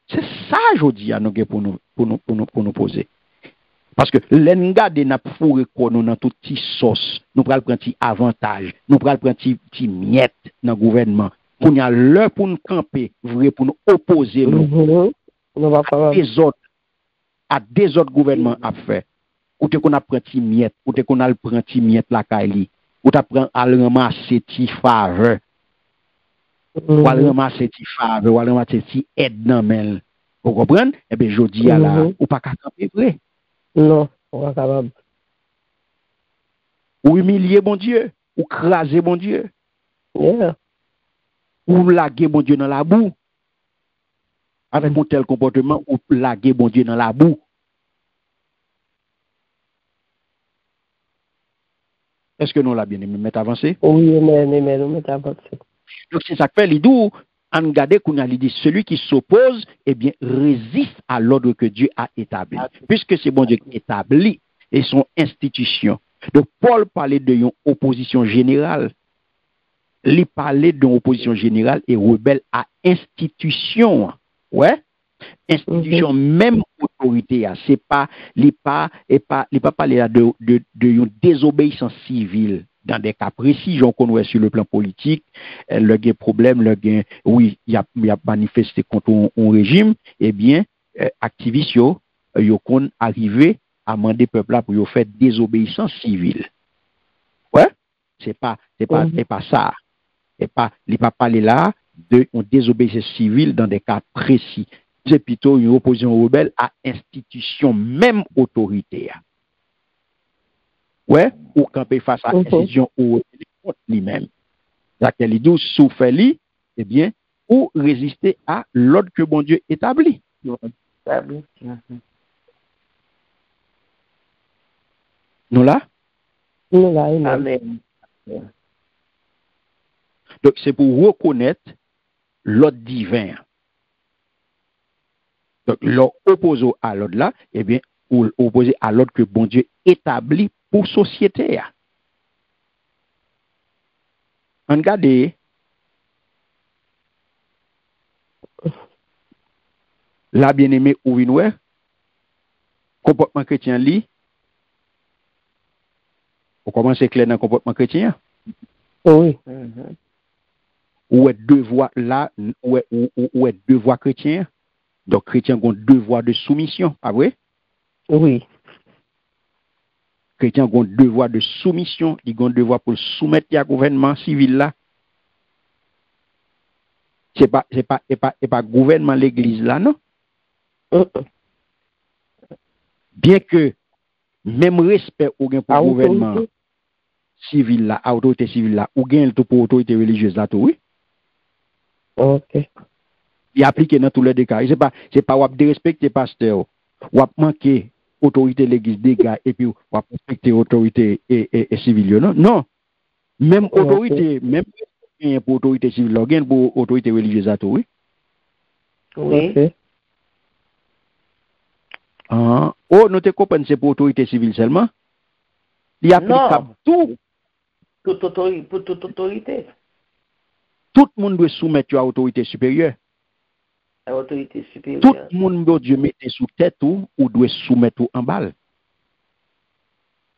C'est ça, je dis à nous pour nous poser. Parce que l'engade n'a pas fourré quoi nous dans toute petite sauce. Nous prenons un petit avantage. Nous prenons un petit miette dans le gouvernement. Pour y a l'heure pour nous camper, vrai pour nous opposer nous. À des autres gouvernements à faire. Ou te qu'on a pris petit miette, ou te qu'on a pris petit miette la kaili, ou te prend à ramasser petit faveur. Ou à ramasser petit faveur, ou à ramasser petit aide dans main. Vous comprenez? Eh bien, je dis à la, ou pas qu'à camper vrai. Non, on va capable. Ou humilier bon Dieu, ou craser bon Dieu. Yeah. Ou laguer bon Dieu dans la boue. Avec un tel comportement, ou laguer bon Dieu dans la boue. Est-ce que nous l'a bien aimé mettre avancé? Oui, mais nous mettons avancé. Donc c'est ça que fait l'idou, en garder qu'on a dit celui qui s'oppose, eh bien, résiste à l'ordre que Dieu a établi. Puisque c'est bon Dieu qui établit et son institution. Donc Paul parlait d'une opposition générale. Il parlait d'une opposition générale et rebelle à institution. Ouais? Institution, même autorité, c'est pas, il pas parler de désobéissance civile dans des cas précis, j'en connais sur le plan politique, le gain problème, oui, il y a manifesté contre un régime, eh bien, activistes, ils sont arrivés à demander peuple là pour faire désobéissance civile. Ouais? C'est pas ça. Il pas parler là de désobéissance civile dans des cas précis. C'est plutôt une opposition rebelle à institution, même autorité. Ouais, ou camper face à institution ou contre lui-même. Laquelle il dit, souffre lui, eh bien, ou résister à l'ordre que bon Dieu établit. Nous là? Nous là, Amen. Donc, c'est pour reconnaître l'ordre divin. Donc, l'opposé à l'ordre là, eh bien, ou opposé à l'ordre que bon Dieu établit pour société. On regarde la bien-aimée ou une comportement chrétien li, on commence clair dans le comportement chrétien. Oui. Ou est devoir là, ou est devoir chrétien. Donc, chrétien ont devoir de soumission, pas vrai? Oui. Chrétien ont devoir de soumission, ils ont devoir pour soumettre au gouvernement civil là. C'est pas gouvernement l'église là, non? Bien que même respect au gain pour gouvernement civil là, autorité civile là, ou gain tout pour autorité religieuse là, tout, oui. OK. Il applique dans tous les cas. C'est pas wap de respecter pasteur, wap manquer autorité l'église des gars et puis wap respecter autorité et civile, non? Non. Même autorité, même pour autorité civile, gain pour autorité religieuse là, tout, oui. Oui. OK. Ah, oh, nous te comprenons, c'est pour autorité civile seulement. Il applique tout. Pour toute autorité. Tout le monde doit soumettre à l'autorité supérieure. À l'autorité supérieure. Tout le monde doit Dieu mettre sous tête ou doit soumettre en balle.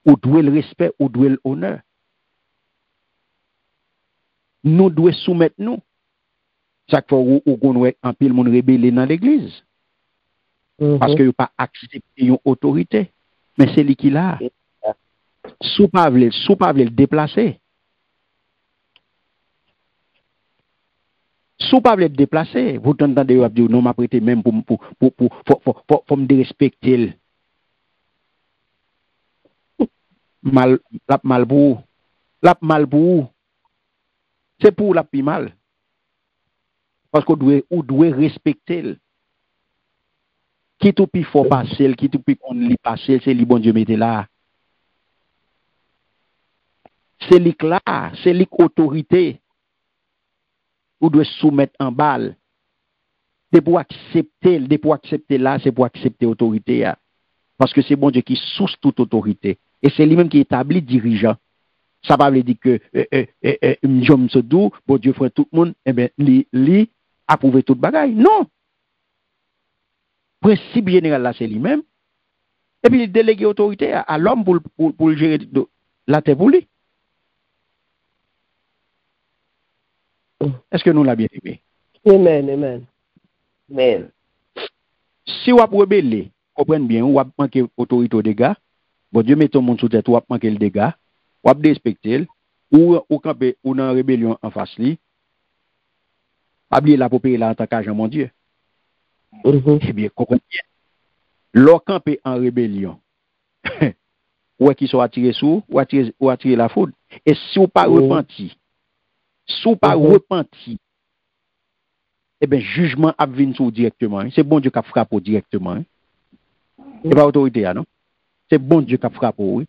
Ou doit le respect, ou doit l'honneur. Nous devons soumettre nous. Chaque fois où on a un pile monde rebelle dans l'église. Parce que vous pas accepté une autorité. Mais c'est lui qui l'a. Sous pas le déplacer. Sous pas le déplacer. Vous entendez dire non m'a prêté même pour me dérespecter. Malbou. C'est pour la plus mal. Parce qu'on doit respecter. Qui tout pi faut passer, qui tout pi qu'on li passer, c'est li bon Dieu mette là. C'est li là, c'est li autorité. ou doit soumettre en balle. C'est pour accepter là, c'est pour accepter l'autorité. Parce que c'est bon Dieu qui source toute autorité. Et c'est lui-même qui établit dirigeant. Ça ne veut pas dire que M'jom Sodou, bon Dieu ferait tout le monde, eh bien, lui approuver toute bagaille. Non. Le principe général là, c'est lui-même. Et puis il délégue l'autorité à l'homme pour gérer la terre pour lui. Est-ce que nous l'avons bien aimé? Amen, amen. Amen. Si vous avez rebellé, comprenez bien, vous avez manqué l'autorité au dégât, bon Dieu met tout le monde sous tête, vous avez manqué le dégât, vous avez respecté, ou campé, ou dans rébellion en face li, pas oublier la pour payer là en tant qu'agent, mon Dieu. Eh bien, comprenez bien. L'on campé en rébellion, ou qui sont attirés sous, ou attirer la foudre. Et si vous pas repenti, si vous pas repenti, eh bien, jugement a venu sur directement. C'est bon Dieu qui a frappé directement. C'est pas autorité, non? C'est bon Dieu qui a frappé, oui.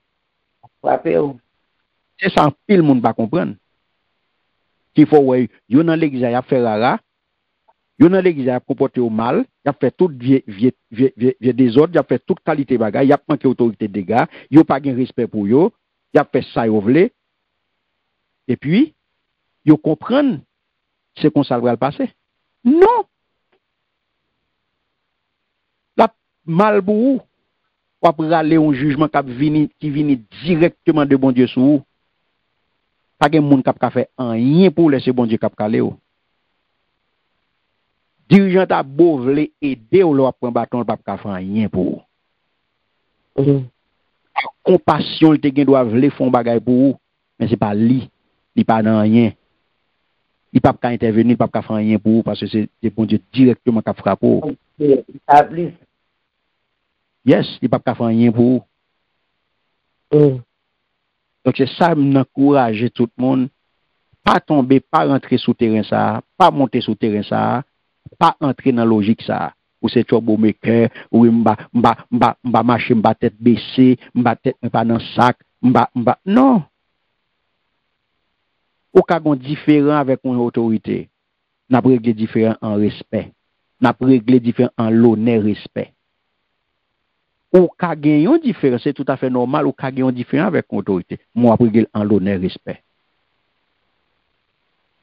Frappé. C'est ça, pile le monde ne comprendre. Qu'il faut, ouais, yon dans l'église, il a fait rara, yon dans l'église, il a comporté au mal, il a fait tout vieux désordre, il a fait toute qualité bagaille, il a manqué autorité de dégâts, il n'a pas de respect pour eux, il a fait ça, il a voulu. Et puis, ils comprennent ce qu'on s'en va le passer. Non. La mal pour vous, ou aller un jugement qui vient directement de bon Dieu sur vous. Pas de monde qui a fait rien pour laisser bon Dieu qui a calé. Dirigeant a beau vouloir aider ou leur prendre bâton, pas faire rien pour vous. Compassion, le te doit vouloir faire bagay pour vous, mais c'est pas lui, il pas dans rien. Il ne peut pas intervenir, il ne peut pas faire rien pour vous parce que c'est bon Dieu directement qui a frappé. Yes, il ne peut pas faire rien pour vous. Donc c'est ça, m'encourager tout le monde, pas tomber, pas rentrer sous terrain ça, pas monter sous terrain ça, pas entrer dans la logique ça. Ou c'est trouble maker, ou m'ba marcher, m'ba tête baissée, m'ba tête pas dans sac, m'ba non. Ou ka gon différent avec une autorité. N'a pas réglé différent en respect. N'a pas réglé différent en l'honneur respect. Ou ka gen différent, c'est tout à fait normal, ou ka gen différent avec une autorité. Moi, réglé en l'honneur respect.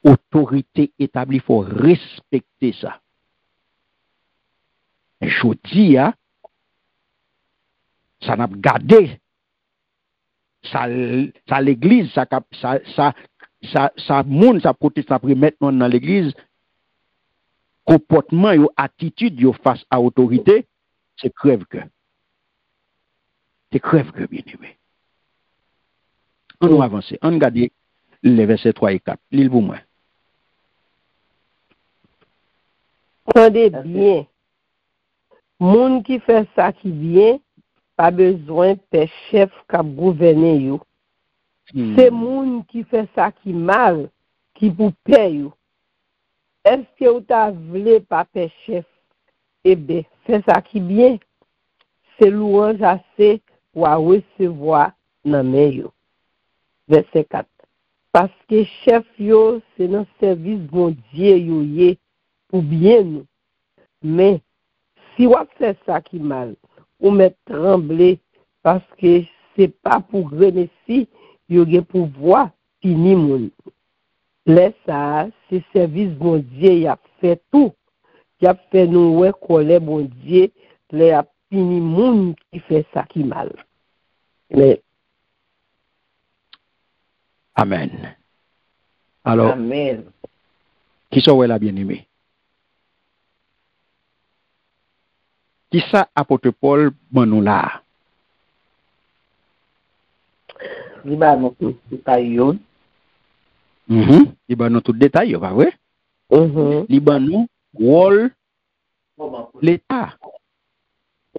Autorité établie, il faut respecter ça. Et je dis, ça n'a pas gardé. Ça l'église, ça monde, ça proteste après maintenant dans l'église. Comportement, yo attitude yo face à autorité, c'est crève-cœur. C'est crève-cœur, bien aimé. On va avancer. On regarde les versets 3 et 4. L'île pour moi. Attendez bien. Moun qui fait ça qui bien, pas besoin de chef qui gouverner yo. C'est moun qui fait ça qui mal, qui pour payer yo. Est-ce que vous t'avez pas de chef? Eh bien, fait ça qui bien. C'est louange assez pour recevoir dans main yo. Verset 4. Parce que chef yo, c'est dans service bon Dieu yo yé pour bien nous. Mais si vous faites ça qui mal, vous me tremblez parce que c'est pas pour remercier, vous avez pouvoir fini moun. Laisse ça, c'est service bon Dieu, il a fait tout. Il a fait nous ouais colère bon Dieu, il a fini moun qui fait ça qui mal. Mais Amen. Alors, Amen. qui sont la bien-aimée? Qui ça apôtre Paul bon là? Il va nous détailler. Il va nous tout détail, pas vrai? Il va nous rôle l'État.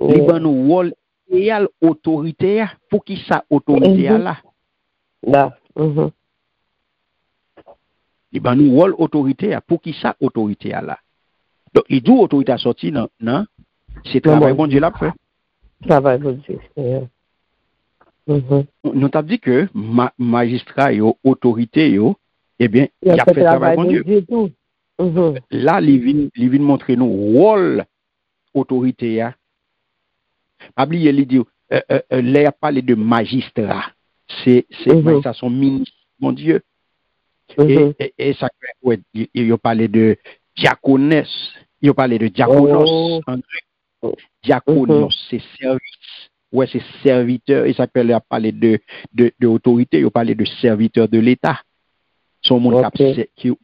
Il va nous rôle et autorité pour qui ça autorité là? Là. Il va nous rôle autorité pour qui ça autorité là? Donc il dit autorité a sorti non? C'est travail bon Dieu l'a fait. Travail bon Dieu. Nous t'avons dit que magistrat et autorité, eh bien, il a fait travail bon Dieu. Là, il vient montrer nous rôle autorité. Oubliez, il dit, là, il a parlé de magistrat. C'est ça, son ministre, mon Dieu. Et ça, ouais, il a parlé de diaconesse. Il a parlé de diaconos en grec. Diaconos, c'est service. Ouais, c'est serviteur. Et ça, il a parlé de autorité. Il a parlé de serviteur de l'État. Son monde qui est au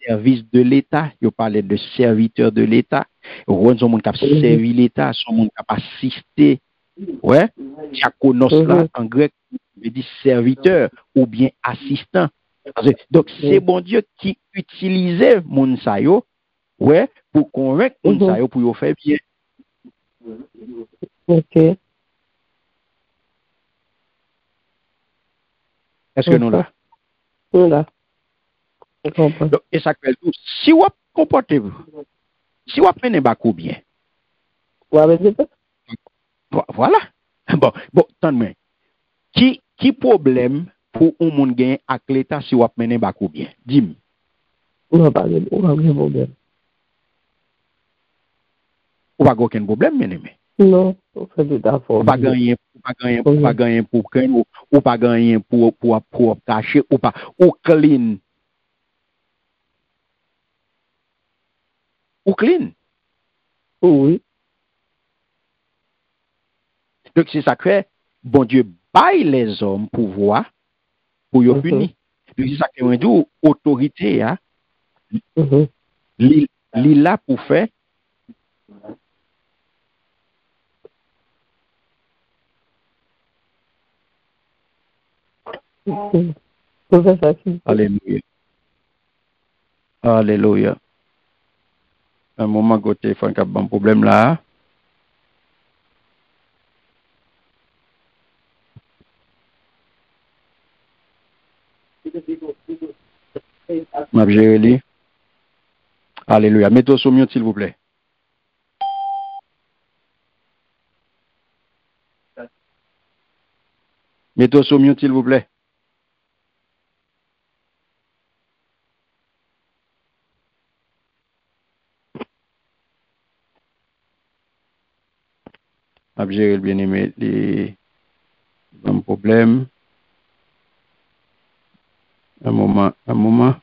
service de l'État. Il a parlé de serviteur de l'État. Son monde qui a servi l'État. Son monde qui a assisté. Ouais, diaconos là, en grec, veut dire serviteur ou bien assistant. Donc, c'est bon Dieu qui utilisait mon sayo, ouais, pour convaincre mon sayo pour y faire bien. Ok. Est-ce que nous là? Nous là. Donc, et ça fait tout. Si vous comportez-vous, si vous menez beaucoup bien. Voilà. Bon, attends-moi. Qui problème pour un monde gagner avec l'État si vous menez beaucoup bien? Dis-moi. On va pas de problème. Ou pas aucun problème, bien aimé? Non, on fait de d'accord. Ou pas gagner pour qu'un ou pas gagner pour cacher ou pas ou clean. Ou clean. Oui. Donc c'est ça que bon Dieu baille les hommes pour voir pour y punir. Donc c'est ça que on dit autorité hein. Li là pour faire Alléluia. Alléluia. Un moment côté téléphone qui a un problème là. M'a géré. Alléluia. Mettez-vous sur mute s'il vous plaît. Mettez-vous sur mute s'il vous plaît. M'a géré bien aimé les un problème. Un moment.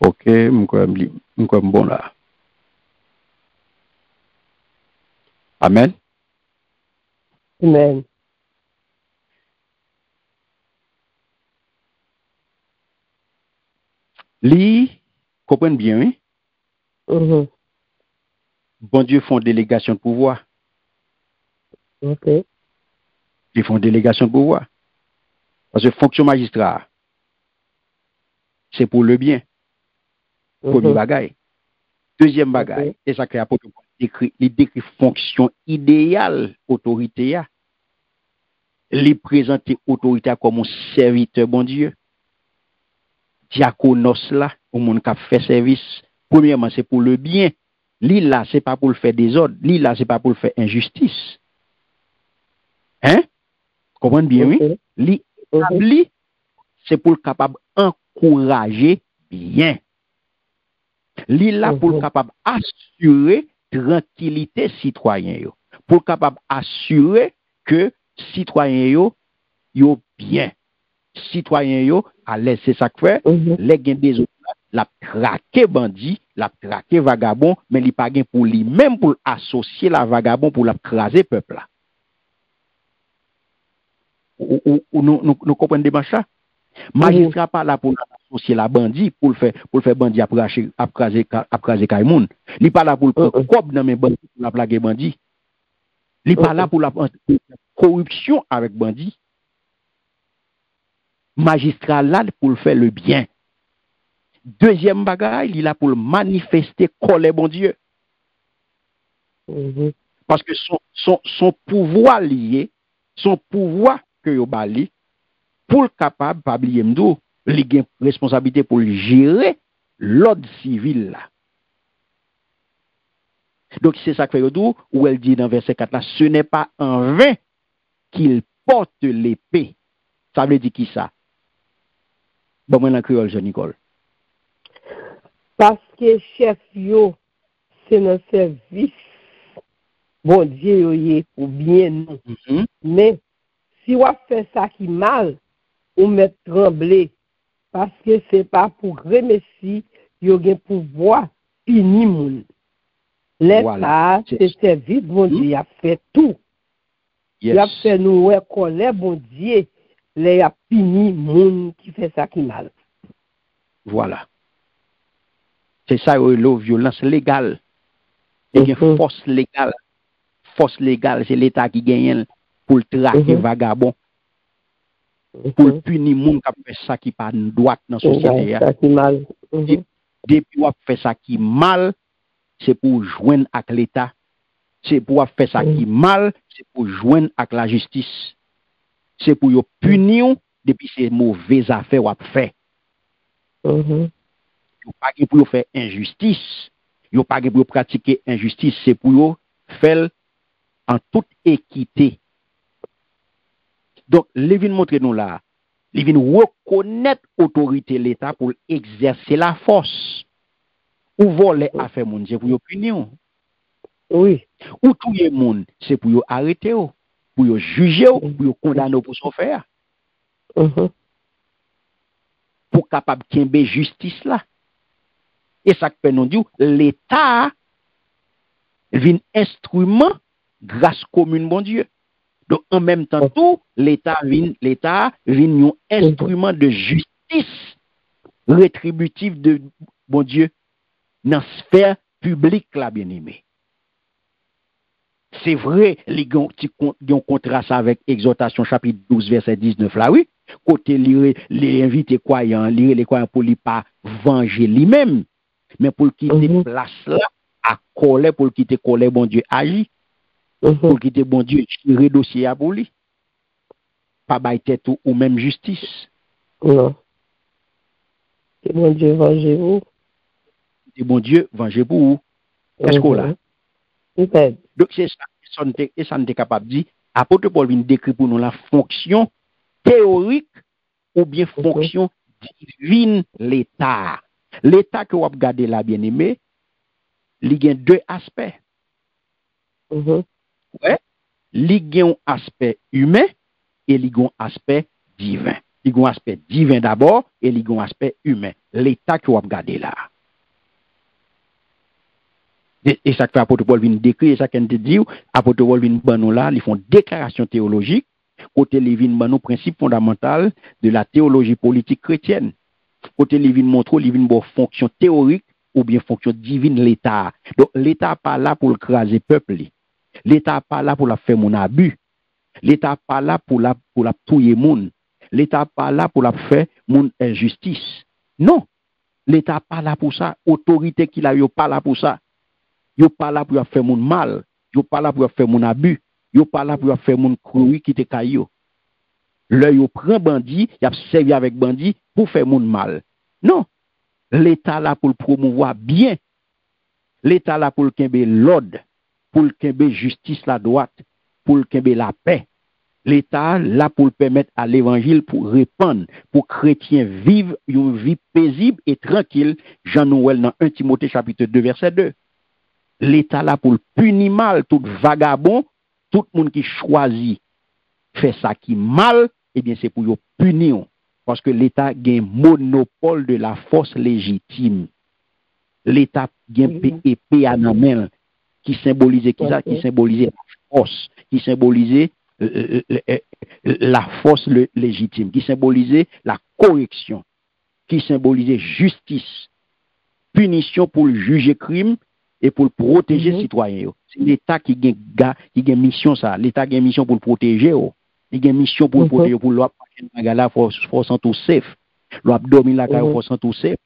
OK, m'ko bon là. Amen. Amen. Li comprennent bien, oui? Bon Dieu font délégation de pouvoir. OK. Ils font délégation de pouvoir. Parce que fonction magistrat, c'est pour le bien. Premier bagaille. Deuxième bagaille, et ça crée apôtre il décrit fonction idéale autorité. Il présente autorité comme un serviteur bon Dieu. Diaconos là, au monde qui a fait service. Premièrement, c'est pour le bien. Li là, c'est pas pour le faire désordre. Li là, c'est pas pour le faire injustice. Hein? Comprenez bien, oui? Li établi, c'est pour le capable encourager bien. Li là pour le capable assurer tranquillité citoyen yo. Pour le capable assurer que citoyen yo bien. Citoyen yo à l'aise, c'est ça que fait. Les gains des autres la traquer bandit, la traquer vagabond, mais li pas gain pour lui même pour associer la vagabond pour la craser peuple là. Nous comprenons des ça? Magistrat pas là pour associer la bandit pour le faire bandit après Kaimoun. Il pas là pour le cob dans mes bandits pour la plaguer bandit. Il pas là pour la corruption avec bandit. Magistrat là pour le faire le bien. Deuxième bagaille, il est là pour le manifester colère bon Dieu. Parce que son pouvoir lié, son pouvoir que yo bali pour le capable pas oublier m'dou, li gen responsabilité pour gérer l'ordre civil là. Donc c'est ça que fait yo où elle dit dans verset 4 là, ce n'est pas en vain qu'il porte l'épée. Ça veut dire qui ça? Bon moi dans créole Jean Nicole. parce que chef yo, c'est un service. Bon Dieu, yo yé pour bien nous. Mais, si on fait ça qui mal, on met trembler. Parce que c'est pas pour remercier, yo gen pouvoir punir moun. L'État, c'est service, bon Dieu, a fait tout. Il a fait nous reconnaître, bon Dieu, il a puni moun qui fait ça qui mal. Voilà. C'est ça, la violence légale. Il y a une force légale. Force légale, c'est l'État qui gagne pour le traquer vagabond. Pour le punir moun qui fait ça qui pas droit dans la société. Ça qui mal. Depuis qu'on fait ça qui mal, c'est pour joindre avec l'État. C'est pour faire ça qui mal, c'est pour joindre avec la justice. C'est pour yo punir depuis ces mauvaises affaires qu'on fait. Yo pas pour faire injustice. Yo pas pour pratiquer injustice, c'est pour yo faire en toute équité. Donc, les vins montrer nous là, les vins reconnaître l'autorité de l'État pour exercer la force. Ou voler affaire moun, c'est pour yo punir. Oui. Ou tout le monde, c'est pour yo arrêter, pour yo juger, pour yo condamner pour son faire. Pour capable de justice là. Et ça que nous dit, l'État vient instrument grâce commune, bon Dieu. Donc, en même temps, tout, l'État vient un instrument de justice rétributive de bon Dieu dans la sphère publique, là, bien aimé. C'est vrai, les gens ont contrat ça avec Exhortation chapitre 12, verset 19, là, oui. Côté les invités croyants, les croyants pour ne pas venger lui-même, mais pour quitter place là, à coller, pour quitter coller, bon Dieu agit. Pour quitter bon Dieu, tirer dossier à pour lui. Pas bailler tête ou même justice. Non. Que bon Dieu venge vous. Que bon Dieu venge pour vous. Est-ce qu'on l'a? Donc c'est ça, et ça n'est capable de dire, apôtre Paul vient décrire pour nous la fonction théorique ou bien fonction divine l'État. L'État que vous regardez là, bien aimé, il y a deux aspects. Ouais, il y a un aspect humain et il y a un aspect divin. Il y a un aspect divin d'abord et il y a un aspect humain. L'État que vous regardez là. Et ça que l'apôtre Paul vient décrire, et ça qu'il dit, l'apôtre Paul vient ban là, ils font déclaration théologique, côté les vient ban principe fondamental de la théologie politique chrétienne. Côté les vient montrer, les vient fonction théorique ou bien fonction divine l'État. Donc l'État pas là pour écraser peuple. L'État pas là pour la faire mon abus. L'État pas là pour la tuer moun. L'État pas là pour la faire mon injustice. Non. L'État pas là pour ça. Autorité qui là yo pas là pour ça. Yo pas là pour faire mon mal. Yo pas là pour faire mon abus. Yo pas là pour faire mon cruel qui te caillou. Là yo prend bandit, y a servi avec bandit pour faire mon mal. Non. L'État là pour le promouvoir bien. L'État là pour le kembe l'ordre, pour le kembe justice la droite, pour le kembe la paix. L'État là pour le permettre à l'évangile pour répandre, pour chrétiens vivre une vie paisible et tranquille. Jean-Noël dans 1 Timothée chapitre 2 verset 2. L'État là pour le punir mal tout vagabond, tout le monde qui choisit fait ça qui mal, eh bien c'est pour le punir. Parce que l'État a un monopole de la force légitime. L'État a une épée à la main qui symbolise qui ça, qui symbolise la force, qui symbolise la force légitime, qui symbolise la correction, qui symbolise justice, punition pour le juger crime et pour le protéger citoyens. C'est l'État qui a une mission ça. L'État a une mission pour le protéger. Il y a une mission pour le protéger, pour l'op la force tout safe. L'abdomen la force tout safe.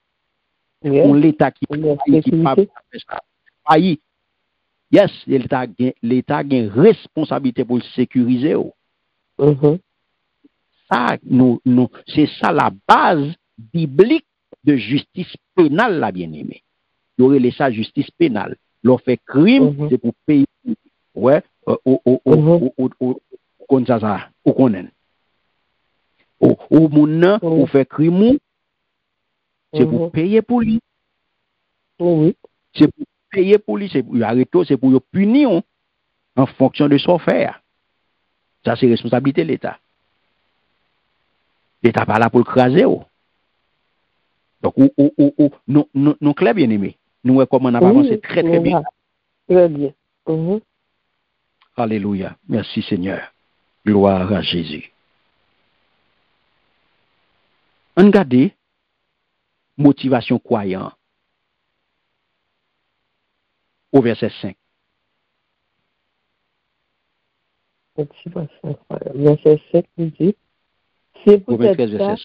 On l'État qui pas failli. Yes, l'État a une responsabilité pour le sécuriser. Ça c'est ça la base biblique de justice pénale la bien-aimée. Il y aurait ça justice pénale. L'on fait crime, c'est pour payer. Ouais, comme ça, ou connaît. Ou moun nan, ou fait crime, c'est pour payer pour lui. Oui. C'est pour payer pour lui, c'est pour arrêter, c'est pour punir en fonction de son faire. Ça, c'est responsabilité de l'État. L'État pas là pour le craser. Donc, nous, clair bien aimé. Nous, comment on a avancé très, très bien. Très bien. Alléluia. Merci, Seigneur. Gloire à Jésus. On regarde motivation croyant au verset 5. Motivation croyant. Verset 5 nous dit, c'est peut-être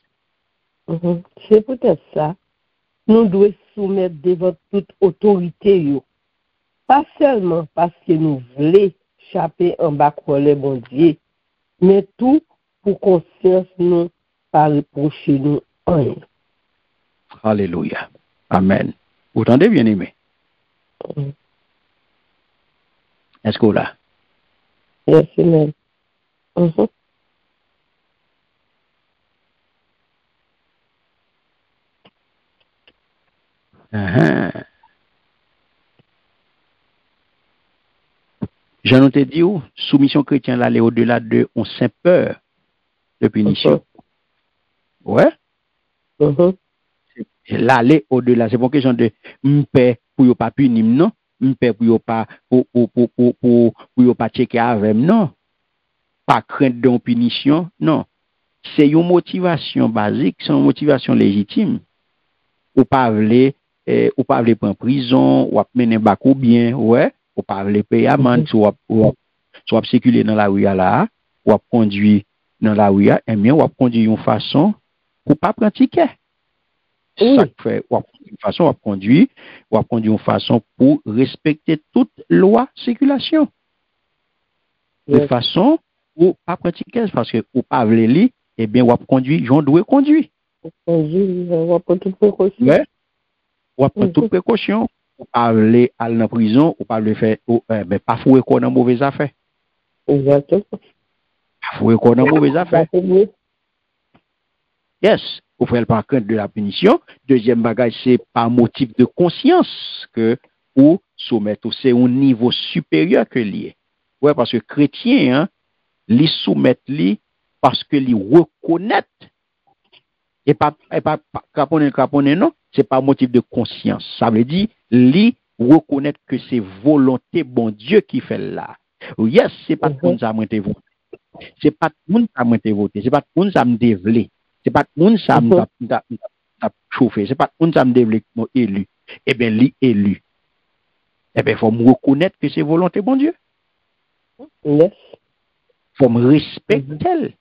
ça, nous devons soumettre devant toute autorité, pas seulement parce que nous voulons échapper en bas les bon Dieu, mais tout pour conscience nous pas reprocher nous rien. Alléluia. Amen. Vous entendez, bien aimé? Est-ce que vous là? Yes, amen. J'en ai dit, soumission chrétienne là, aller au-delà de on sait peur de punition. Ouais. L'aller au-delà, c'est pour question de m'paix pour yo pas punir non, m'paix pour yo pas pour yo pas checker avec non. Pas crainte de punition, non. C'est une motivation basique, c'est une motivation légitime. Ou pas vle prendre prison, ou mener bakou bien, ouais, ou pas vle payer amende, soit circuler dans la rue là, ou conduire dans la rue, et bien ou conduire une façon pour pas prendre ticket. Ça fait une façon à conduire une façon pour respecter toute loi circulation. De façon ou pas pratiquer parce que ou pas vle et bien ou conduire, j'en dois conduire. On prend toute précaution. Ouais. On prend toute précaution. Ou pas aller à la prison, ou pas le faire ben pas fouer quoi dans mauvaise affaire. Exactement. Pas fouer quoi dans mauvaise affaire. Yes, vous faites pas crainte de la punition. Deuxième bagage, c'est par motif de conscience que ou soumettre, c'est un niveau supérieur que lié. Ouais, parce que chrétien, li soumettre li parce que li reconnaît et pas caponer non, c'est pas motif de conscience. Ça veut dire li reconnaître que c'est volonté bon Dieu qui fait là. Yes, c'est pas tout le monde ça m'a voté. C'est pas tout le monde ça m'a voté, c'est pas tout le monde ça me dévelé. C'est pas tout le monde ça m'a chauffé, c'est pas tout le monde ça me dévelé élu. Eh bien, li élu. Eh bien, faut me reconnaître que c'est volonté bon Dieu. Yes. Faut me respecter.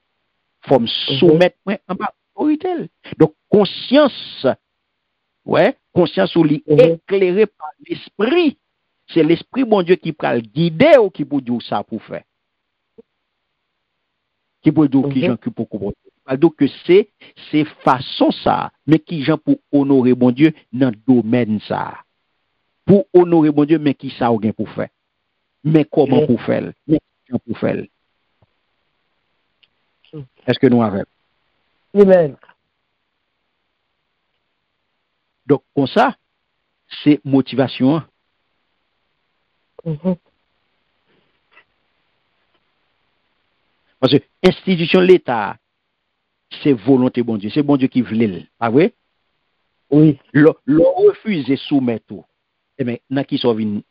Faut me soumettre en bas autorité. Donc, conscience, ouais, conscience ou li éclairée par l'esprit. C'est l'esprit bon Dieu qui peut le guider ou qui peut dire ça pour faire. Qui peut dire qui gens qui peut comprendre. Donc que c'est façon ça, mais qui gens pour honorer bon Dieu dans le domaine ça. Pour honorer bon Dieu, mais qui ça ou bien pour faire. Mais comment pour faire? Mais comment pour faire? Est-ce que nous avons? Amen. Donc, comme ça, c'est motivation. Parce que institution de l'État, c'est volonté bon Dieu. C'est bon Dieu qui veut. Pas vrai? Oui. Le refuse de soumettre tout. Eh bien, dans qui sont venus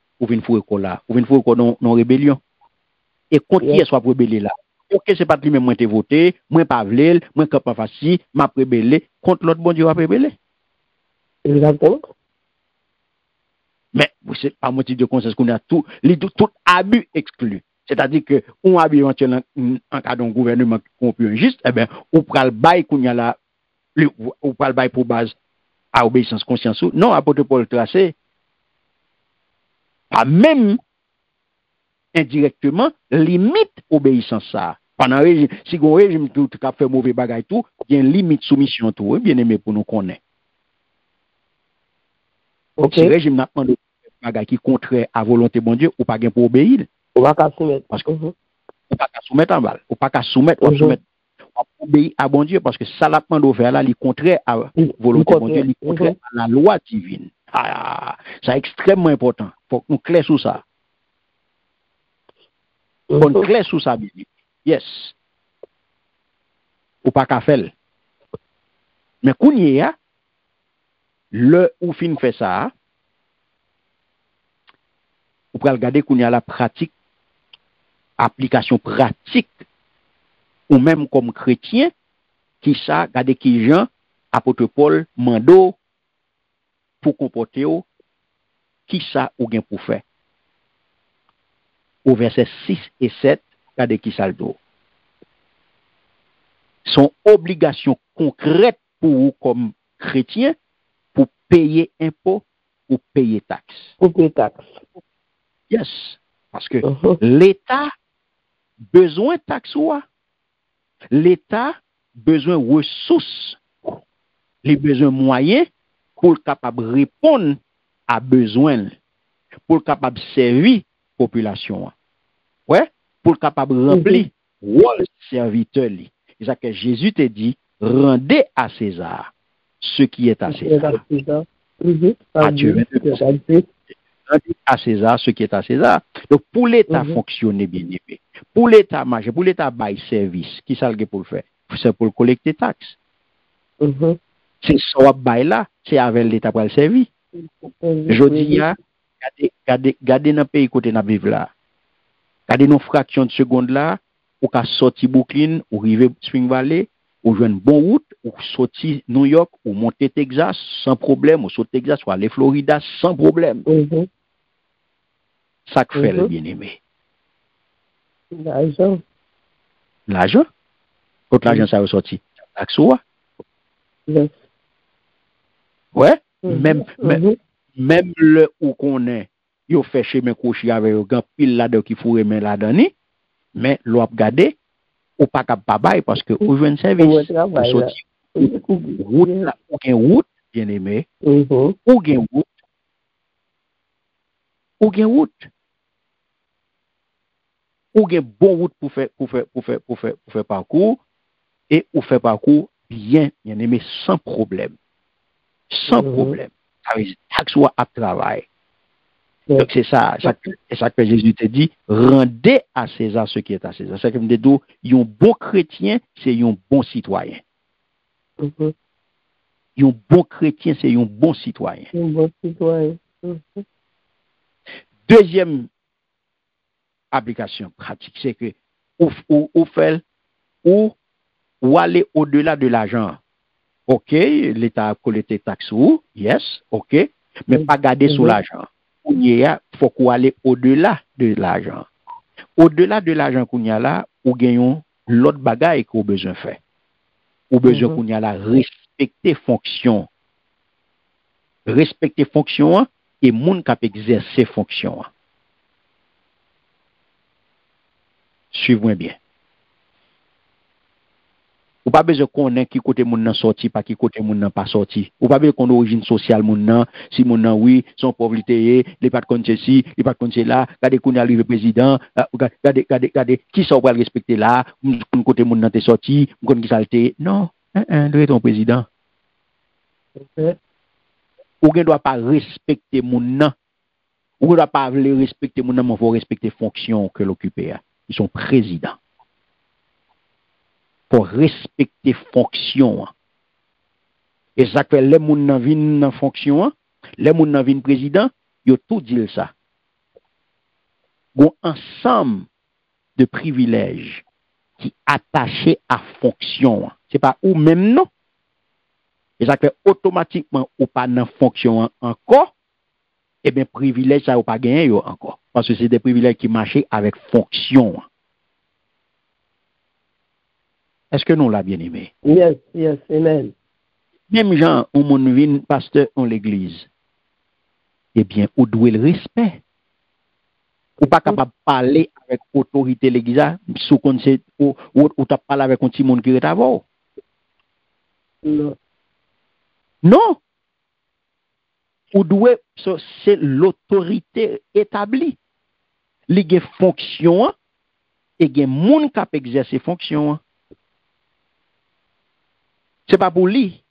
fouer là? Ou venus fouer non rébellion. Et contre qui soit rebellé là? Ok, c'est pas lui-même moi te voté, moi pas vle, moi quand pas facile, m'a rebellé, contre l'autre bon Dieu a rebellé. Exactement. Mais c'est pas motif de conscience qu'on a tout abus exclu. C'est-à-dire que on abus éventuellement en cas d'un gouvernement corrompu injuste, eh bien, on prend le bail qu'on y a là, on prend le bail pour base à obéissance conscience. Non, apôtre Paul tracé, pas même indirectement limite obéissance ça. Pendant régime, si un régime tout a fait mauvais bagay tout, il y a une limite soumission tout, bien aimé pour nous connaître. Donc si régime n'a pas de bagay qui contraire à volonté bon Dieu ou pas gain pour obéir. On va pas soumettre parce que on pas soumettre en balle, on pas soumettre, on soumettre on obéir à bon Dieu parce que ça l'a demandé faire là, il contraire à volonté bon Dieu, il contraire à la loi divine. Ah, c'est extrêmement important. Faut que nous clair sur ça. Faut nous clair sur ça, bien. Yes. Ou pas qu'à faire. Mais qu'on y a, le ou fin fait ça, ou pour regarder qu'on y a la pratique, application pratique, ou même comme chrétien, qui ça, regarder qui Jean, apôtre Paul, mando, pour comporter, qui ça ou bien pour faire. Au verset 6 et 7, regardez qui ça le do. Son obligation concrète pour vous comme chrétien, pour payer impôts ou payer taxes. Pour payer taxes. Yes. Parce que l'État besoin de taxes. L'État besoin de ressources. Les besoins moyens pour être capable de répondre à besoin. Pour être capable de servir la population. Ouais? Pour être capable de remplir le rôle serviteur. C'est ça que Jésus te dit, rendez à César ce qui est à César. À Dieu. Rendez à César ce qui est à César. Donc, pour l'État fonctionner bien aimé, pour l'État marcher, pour l'État bailler service, qui ça le pour le faire? C'est pour collecter taxes. C'est ça bail là, c'est avec l'État pour le servir. Je dis, regardez dans le pays côté nous vivre là. Regardez nos fractions de seconde là, ou qu'à sortir Brooklyn, ou arriver Spring Valley, ou jouer une bonne route, ou sortir New York, ou monter Texas sans problème, ou sortir Texas, ou aller Florida sans problème. Ça que fait le bien-aimé. L'argent. L'argent? Quand l'argent ça ressorti? Taxe ouais? Ouais? Même le où qu'on est, il fait chez mes couchers avec un grand pile là-dedans qui faut remettre là-dedans, mais l'on a regardé, ou pas capable parce que ou joue un service. Route là, ou une route, bien aimé, ou une route, ou une route. Ou une bonne route pour faire parcours, et ou faire parcours bien aimé, sans problème. Sans problème. Taxe ou à travail. Donc c'est ça que Jésus te dit, rendez à César ce qui est à César. C'est comme des deux, un bon chrétien, c'est un bon citoyen. Un bon chrétien, c'est un bon citoyen. Deuxième application pratique, c'est que ou aller au-delà de l'argent. OK, l'État a collecté taxes, yes, OK, mais pas garder sous l'argent. Il faut qu'on aille au-delà de l'argent. Au-delà de l'argent qu'on y a là, ou gagnons l'autre bagaille qu'on a besoin de faire. Ou besoin qu'on y a là, respecter fonction. Respecter fonction et moun k'ap exercer fonction. Suivez-moi bien. Ou pas besoin qu'on ait qui côté moun nan sorti, pas qui côté moun nan pas sorti. Ou pas besoin qu'on origine sociale moun nan, si moun nan oui, son pauvreté, les pas de compte ceci, les pas de compte là, regardez qu'on arrive président, regardez, qui ça va respecter là, côté moun nan t'es sorti, moun qui salté. Non, de ton président. Ou ne doit pas respecter moun nan. Ou ne doit pas respecter moun nan, mais faut respecter fonction que l'occupe. Ils sont présidents. Pour respecter fonction. Et ça fait les moun nan vin nan fonction, les moun nan vin président, yo tout dit ça. Gon ensemble de privilèges qui attachés à fonction. C'est pas ou même non. Et ça fait automatiquement ou pas dans fonction encore, et bien privilèges ça ou pas gagné yo encore parce que c'est des privilèges qui marchent avec fonction. Est-ce que nous l'a bien aimé? Yes, amen. Même gens, on moun vin pasteur en l'église. Eh bien, ou doit le respect. Ou pas capable de parler avec autorité l'église, sous conseil ou t'as parlé avec un petit monde qui est avant. Non. Non. Ou doit, c'est l'autorité établie. Li gen fonction et gen moun k'ap exercer fonction. C'est pas pour lui,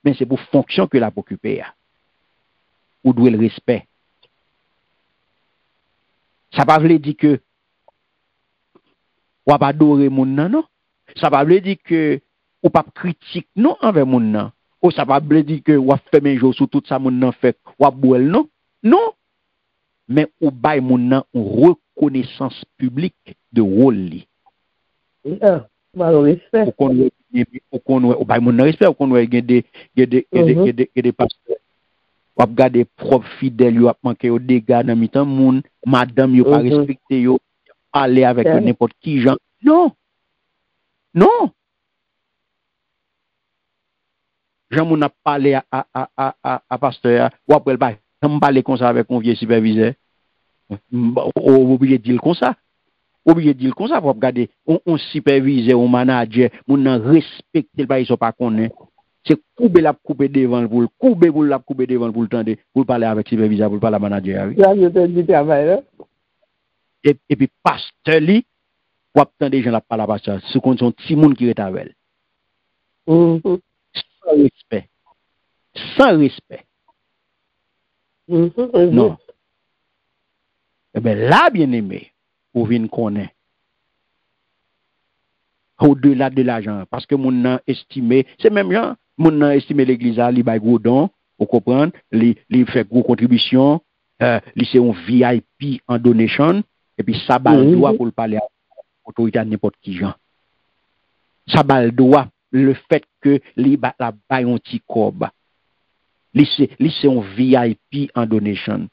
mais c'est pour fonction que l'a occupé. ou doit le respect. Ça pas veut dire que ou pas adorer moun nan, non. Ça pas veut dire que ou pas critique non envers moun nan. Ou ça pas veut dire que ou fait mes jours sur tout ça moun nan fait ou boel non. Non. Mais ou bay moun nan une reconnaissance publique de rôle li. Respect. Ou qu'on bay moun nan respect, ou qu'on gen des pasteurs. Ou ap gade propre fidèle yo ap manqué au dégâts dans mitan moun, madame yo pas respecté yo, aller avec n'importe qui gens. Non. Non. Jean moun a parlé à pasteur, ou après le bail, on parler comme ça avec un vieux superviseur. Obligé de dire comme ça. Obligé de dire comme ça pour regarder on superviseur, on manager, moun nan respecter le bail so pas connaît. C'est couper devant pour couper devant pour le tendre pour parler avec superviseur pour parler à manager. Et puis pasteur li ou attendre des gens la parler à pasteur, ce qu'on sont petit monde qui est avec. Sans respect. Sans respect. Non. Eh bien là, bien aimé, vous venez connaître. Au-delà de l'argent. Parce que mon nan estimé, c'est même gens, mon nan estimé l'église à li bay gros don, vous comprenez, li fait gros contribution, li c'est un VIP en donation, et puis ça bal droit pour le parler à l'autorité à n'importe qui gens. Ça bal droit le fait que li la bay un petit cob. Li c'est un VIP en donation.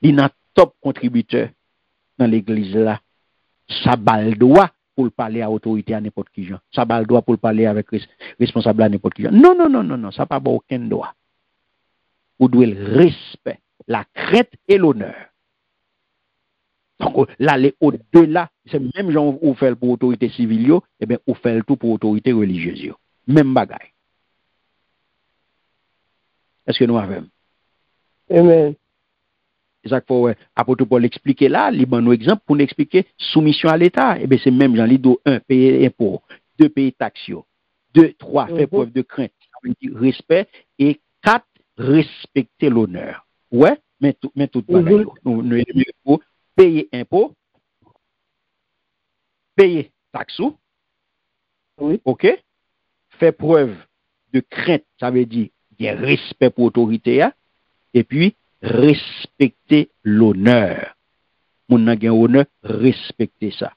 Li nan top contributeur dans l'église là. Ça bal droit pour parler à l'autorité à n'importe qui gens. Ça bal droit pour parler avec responsable à n'importe qui gens. Non, ça pas aucun droit. Vous devez le respect, la crainte et l'honneur. Donc là, au-delà, c'est même gens où fait pour autorité civile, et bien ou fait tout pour autorité religieuse. Même bagaille. Est-ce que nous avons? Amen. C'est ça qu'il faut, apôtre Paul expliquer là, il y a un exemple pour nous expliquer soumission à l'État. Et bien, c'est même gens, l'idée 1, payer impôt, 2, payer taxes, 2, 3, faire preuve de crainte, ça veut dire respect, et 4, respecter l'honneur. Ouais, mais tout bagaille. Nous payer impôt, payer taxes, oui. OK? Faire preuve de crainte, ça veut dire il y a respect pour l'autorité, et puis respecter l'honneur. Moun nan gen honneur, respecter ça.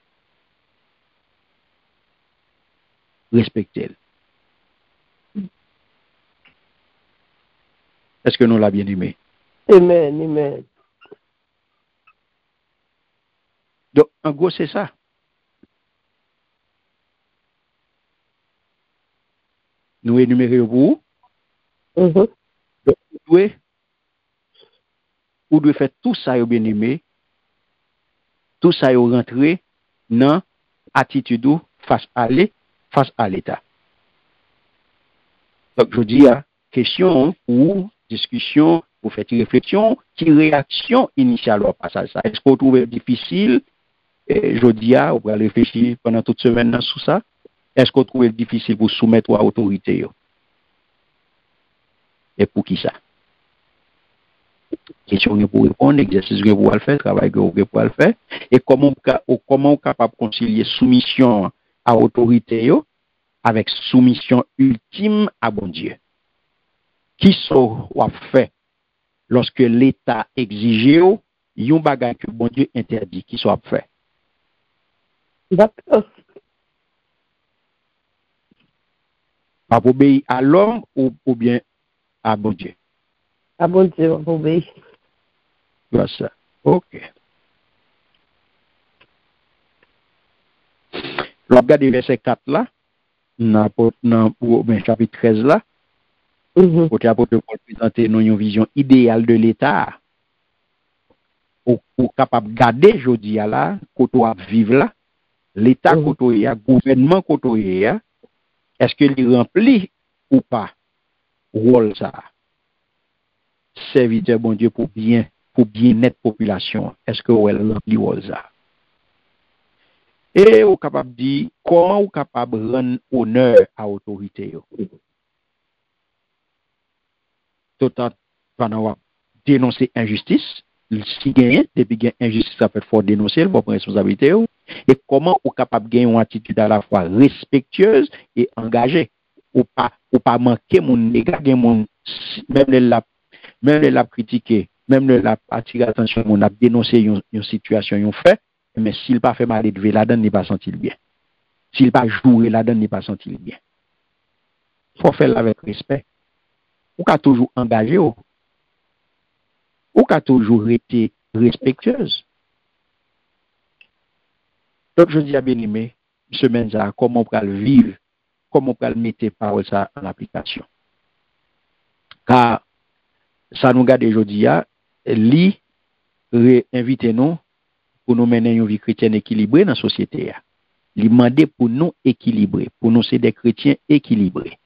Respecter. Est-ce que nous l'a bien aimé? Amen. Donc, en gros, c'est ça. Nous énumérons pour vous. Donc, vous devez faire tout ça, bien aimé. Tout ça, rentrer dans l'attitude face à l'État. Donc, je dis, question ou discussion, vous faites une réflexion, qui réaction initiale au passage ça? Est-ce que vous trouvez difficile, je dis, vous pouvez réfléchir pendant toute semaine sur ça? Est-ce que vous trouvez difficile pour soumettre à l'autorité? Et pour qui ça? Question que pour répondre, exercice que vous allez faire, travail que vous allez faire, et comment vous êtes capable de concilier soumission à l'autorité avec soumission ultime à bon Dieu. Qui sont fait lorsque l'État exige yon bagay que bon Dieu interdit, qui soit fait? D'accord. Pas pour obéir à l'homme ou bien à bon Dieu? À bon Dieu, pour obéir. Voilà ça. OK. Regardez verset 4 là, dans chapitre 13 là, côté apôtre Paul présenter une vision idéale de l'État. Ou capable de garder, je dis là, côté à vivre là, l'État côté, gouvernement côté, est-ce qu'il remplit ou pas rôle ça? Serviteur bon Dieu pour bien-être population, est-ce que vous remplit rôle ça? Et vous capable de dire comment vous capable de rendre honneur à l'autorité. Tout en pendant dénoncer injustice. Si gagne, depuis qu'il y a injustice, ça peut faut dénoncer, il faut prendre responsabilité. Et comment on est capable de gagner une attitude à la fois respectueuse et engagée. Ou pas manquer mon négat, même les critiquer, même les attirer attention, on a dénoncé une situation, une fait, mais s'il pas fait mal de la-dedans, n'est pas senti bien. S'il pas joué là-dedans, n'est pas senti bien. Faut faire avec respect. Ou qu'a toujours engagé, ou qu'a toujours été respectueuse. Donc, je dis à bien-aimé, semaine ça, comment on peut le vivre, comment on peut le mettre parole ça en application. Car, ça nous garde aujourd'hui, lui, inviter nous pour nous mener une vie chrétienne équilibrée dans la société. Lui demander pour nous équilibrer, pour nous c'est des chrétiens équilibrés.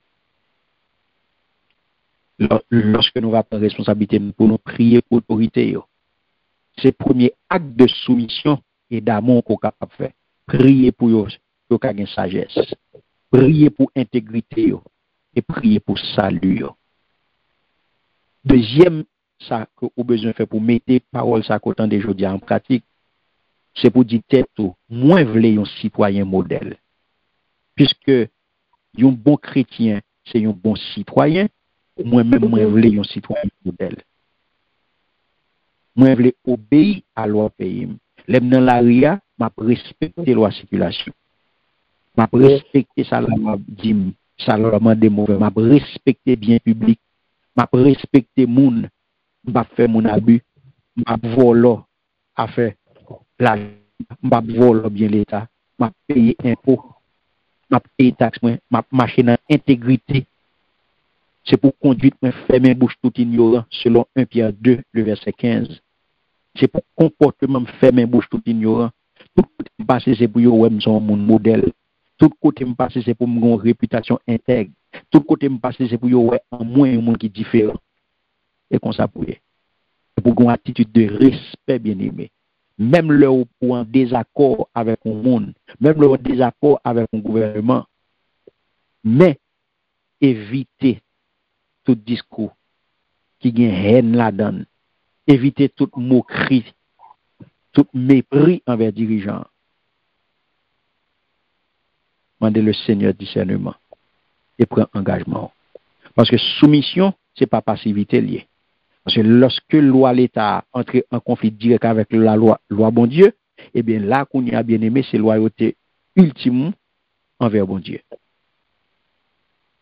Lorsque nous avons prendre responsabilité pour nous prier pour l'autorité, c'est le premier acte de soumission et d'amour qu'on est capable de faire. Prier pour eux, pour qu'ils aient une sagesse. Prier pour intégrité et prier pour salut. Deuxième, ça que vous avez besoin de faire pour mettre parole ça qu'autant de jours en pratique, c'est pour dire tête tout, moins voulez un citoyen modèle. Puisque un bon chrétien, c'est un bon citoyen, moi-même, moi voulez un citoyen modèle. Moi voulez obéir à loi pays. L'aime dans la ria, m'a respecter loi circulation. M'a respecter ça la dit, ça la demande mauvais, m'a respecter bien public, m'a respecter moun, m'a faire mon abus, m'a voler à faire la m'a voler bien l'état, m'a payer impôt, m'a payer taxe, m'a marcher dans intégrité. C'est pour conduire mes fermer bouche tout ignorant selon 1 Pierre 2 le verset 15. C'est pour comportement fermer bouche tout ignorant. Tout côté me passer c'est pour yo son mon modèle. Tout côté me passer c'est pour mon réputation intègre. Tout côté me passer c'est pour yo en moins un monde qui différent. Et comme ça pour une attitude de respect bien-aimé. Même le ou en désaccord avec un monde, même le en désaccord avec un gouvernement, mais éviter tout discours qui gagne haine là-dedans, éviter toute moquerie, tout mépris envers dirigeants. Mandez le Seigneur discernement et prend engagement. Parce que soumission, c'est pas passivité liée. Parce que lorsque loi l'État entre en conflit direct avec la loi bon Dieu, eh bien là qu'on y a bien aimé, c'est loyauté ultime envers bon Dieu.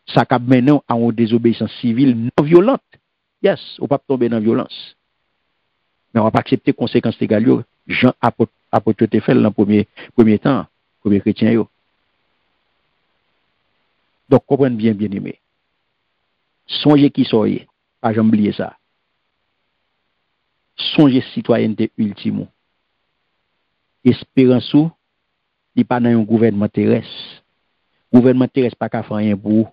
Ça cap maintenant à une désobéissance civile non violente. Yes, on ne peut pas tomber dans la violence. Mais on ne va pas accepter les conséquences légales. Jean apôtre fait dans le premier temps, premier chrétien. Donc, comprenez bien, bien aimé. Songez qui soyez, pas jamais oublier ça. Songez citoyenneté ultime. Espérance ou, il n'y a pas dans un gouvernement terrestre. Le gouvernement terrestre pas qu'à faire rien pour vous.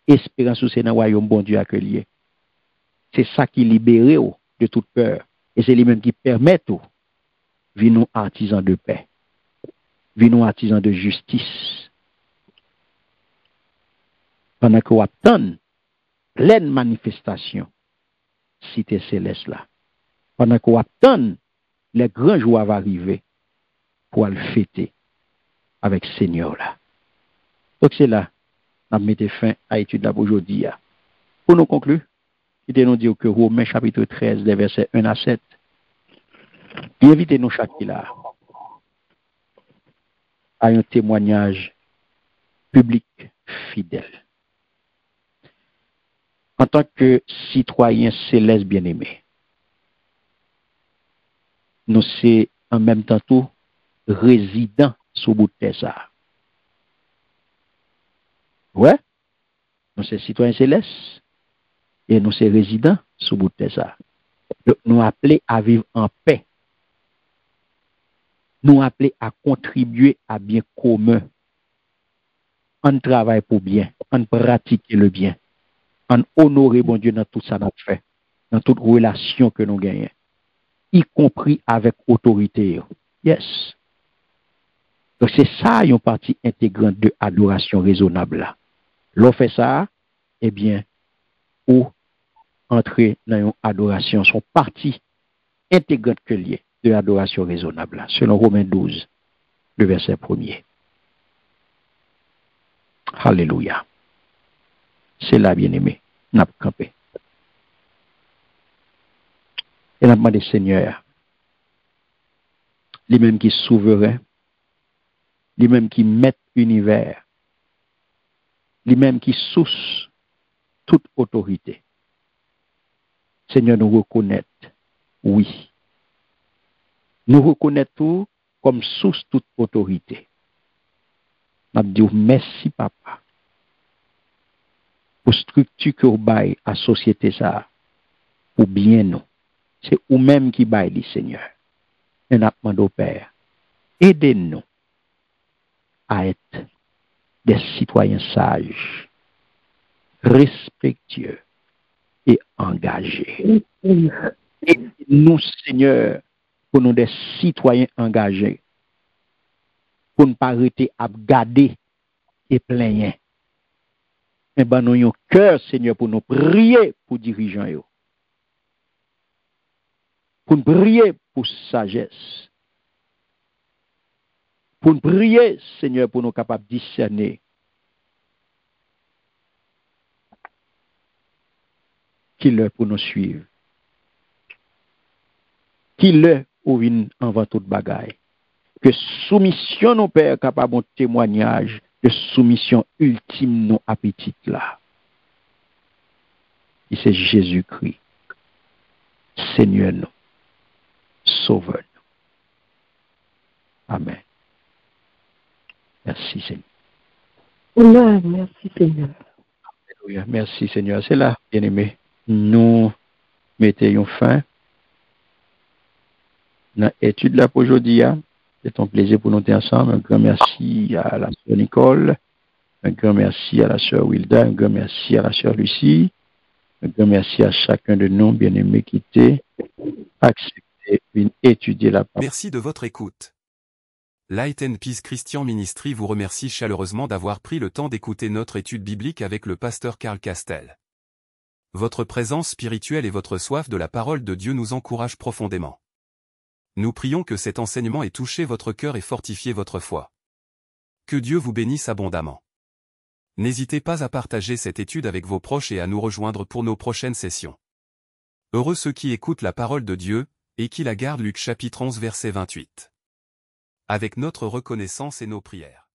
Espérance ou, c'est dans le royaume bon Dieu accueilli. C'est ça qui libère de toute peur. Et c'est lui-même qui permet tout. Venons artisans de paix. Venons artisans de justice. Pendant que vous attendez pleine manifestation, cité céleste là. Pendant que vous attendez, les grands jours vont arriver pour le fêter avec le Seigneur là. Donc c'est là, on met fin à l'étude d'aujourd'hui. Pour nous conclure, il nous dire que Romains chapitre 13, les versets 1 à 7, invitez-nous chaque là à un témoignage public fidèle. En tant que citoyen céleste bien-aimé, nous sommes en même temps tout résidents sous bout de ça. Ouais, nous sommes citoyens célestes et nous sommes résidents sous bout de ça. Nous appelons à vivre en paix. Nous appelons à contribuer à bien commun. On travaille pour bien, on pratique le bien. On honore bon Dieu dans tout ça nous fait, dans toute relation que nous gagnons, y compris avec autorité. Yes. Donc c'est ça une partie intégrante de adoration raisonnable là. L'on fait ça, eh bien, ou entrer dans une adoration, sont partie intégrante que liée de l'adoration raisonnable, selon Romains 12, le verset 1er. Alléluia. C'est là, bien-aimé, n'a pas campé. Et n'a demandé Seigneur, lui-même qui est souverain, lui-même qui met l'univers, lui-même qui source toute autorité. Seigneur, nous reconnaître, oui. Nous reconnaître comme source toute autorité. Nous disons merci, papa, pour structure que vous baillez à la société, ça, pour bien nous. C'est vous-même qui baillez, Seigneur. Et nous demandons au Père, aidez-nous à être des citoyens sages, respectueux et engagés. Aidez-nous, Seigneur, pour nous des citoyens engagés, pour ne pas arrêter à garder et plaindre. Mais ben nous avons un cœur, Seigneur, pour nous prier pour dirigeants, pour nous prier pour sagesse, pour nous prier, Seigneur, pour nous capables de discerner qui l'est pour nous suivre, qui l'est ou vient en toute bagaille. Que soumission nos pères capable de témoignage de soumission ultime nos appétit là. Et c'est Jésus-Christ, Seigneur nous, Sauveur nous. Amen. Merci Seigneur. Amen. Merci Seigneur. Alléluia. Merci Seigneur. C'est là, bien-aimé. Nous mettons fin dans l'étude là pour aujourd'hui. C'est un plaisir pour nous être ensemble. Un grand merci à la sœur Nicole, un grand merci à la sœur Wilda, un grand merci à la sœur Lucie, un grand merci à chacun de nous, bien-aimés, qui étaient acceptés d'étudier la parole. Merci de votre écoute. Light and Peace Christian Ministry vous remercie chaleureusement d'avoir pris le temps d'écouter notre étude biblique avec le pasteur Karl Castel. Votre présence spirituelle et votre soif de la parole de Dieu nous encouragent profondément. Nous prions que cet enseignement ait touché votre cœur et fortifié votre foi. Que Dieu vous bénisse abondamment. N'hésitez pas à partager cette étude avec vos proches et à nous rejoindre pour nos prochaines sessions. Heureux ceux qui écoutent la parole de Dieu, et qui la gardent. Luc chapitre 11 verset 28. Avec notre reconnaissance et nos prières.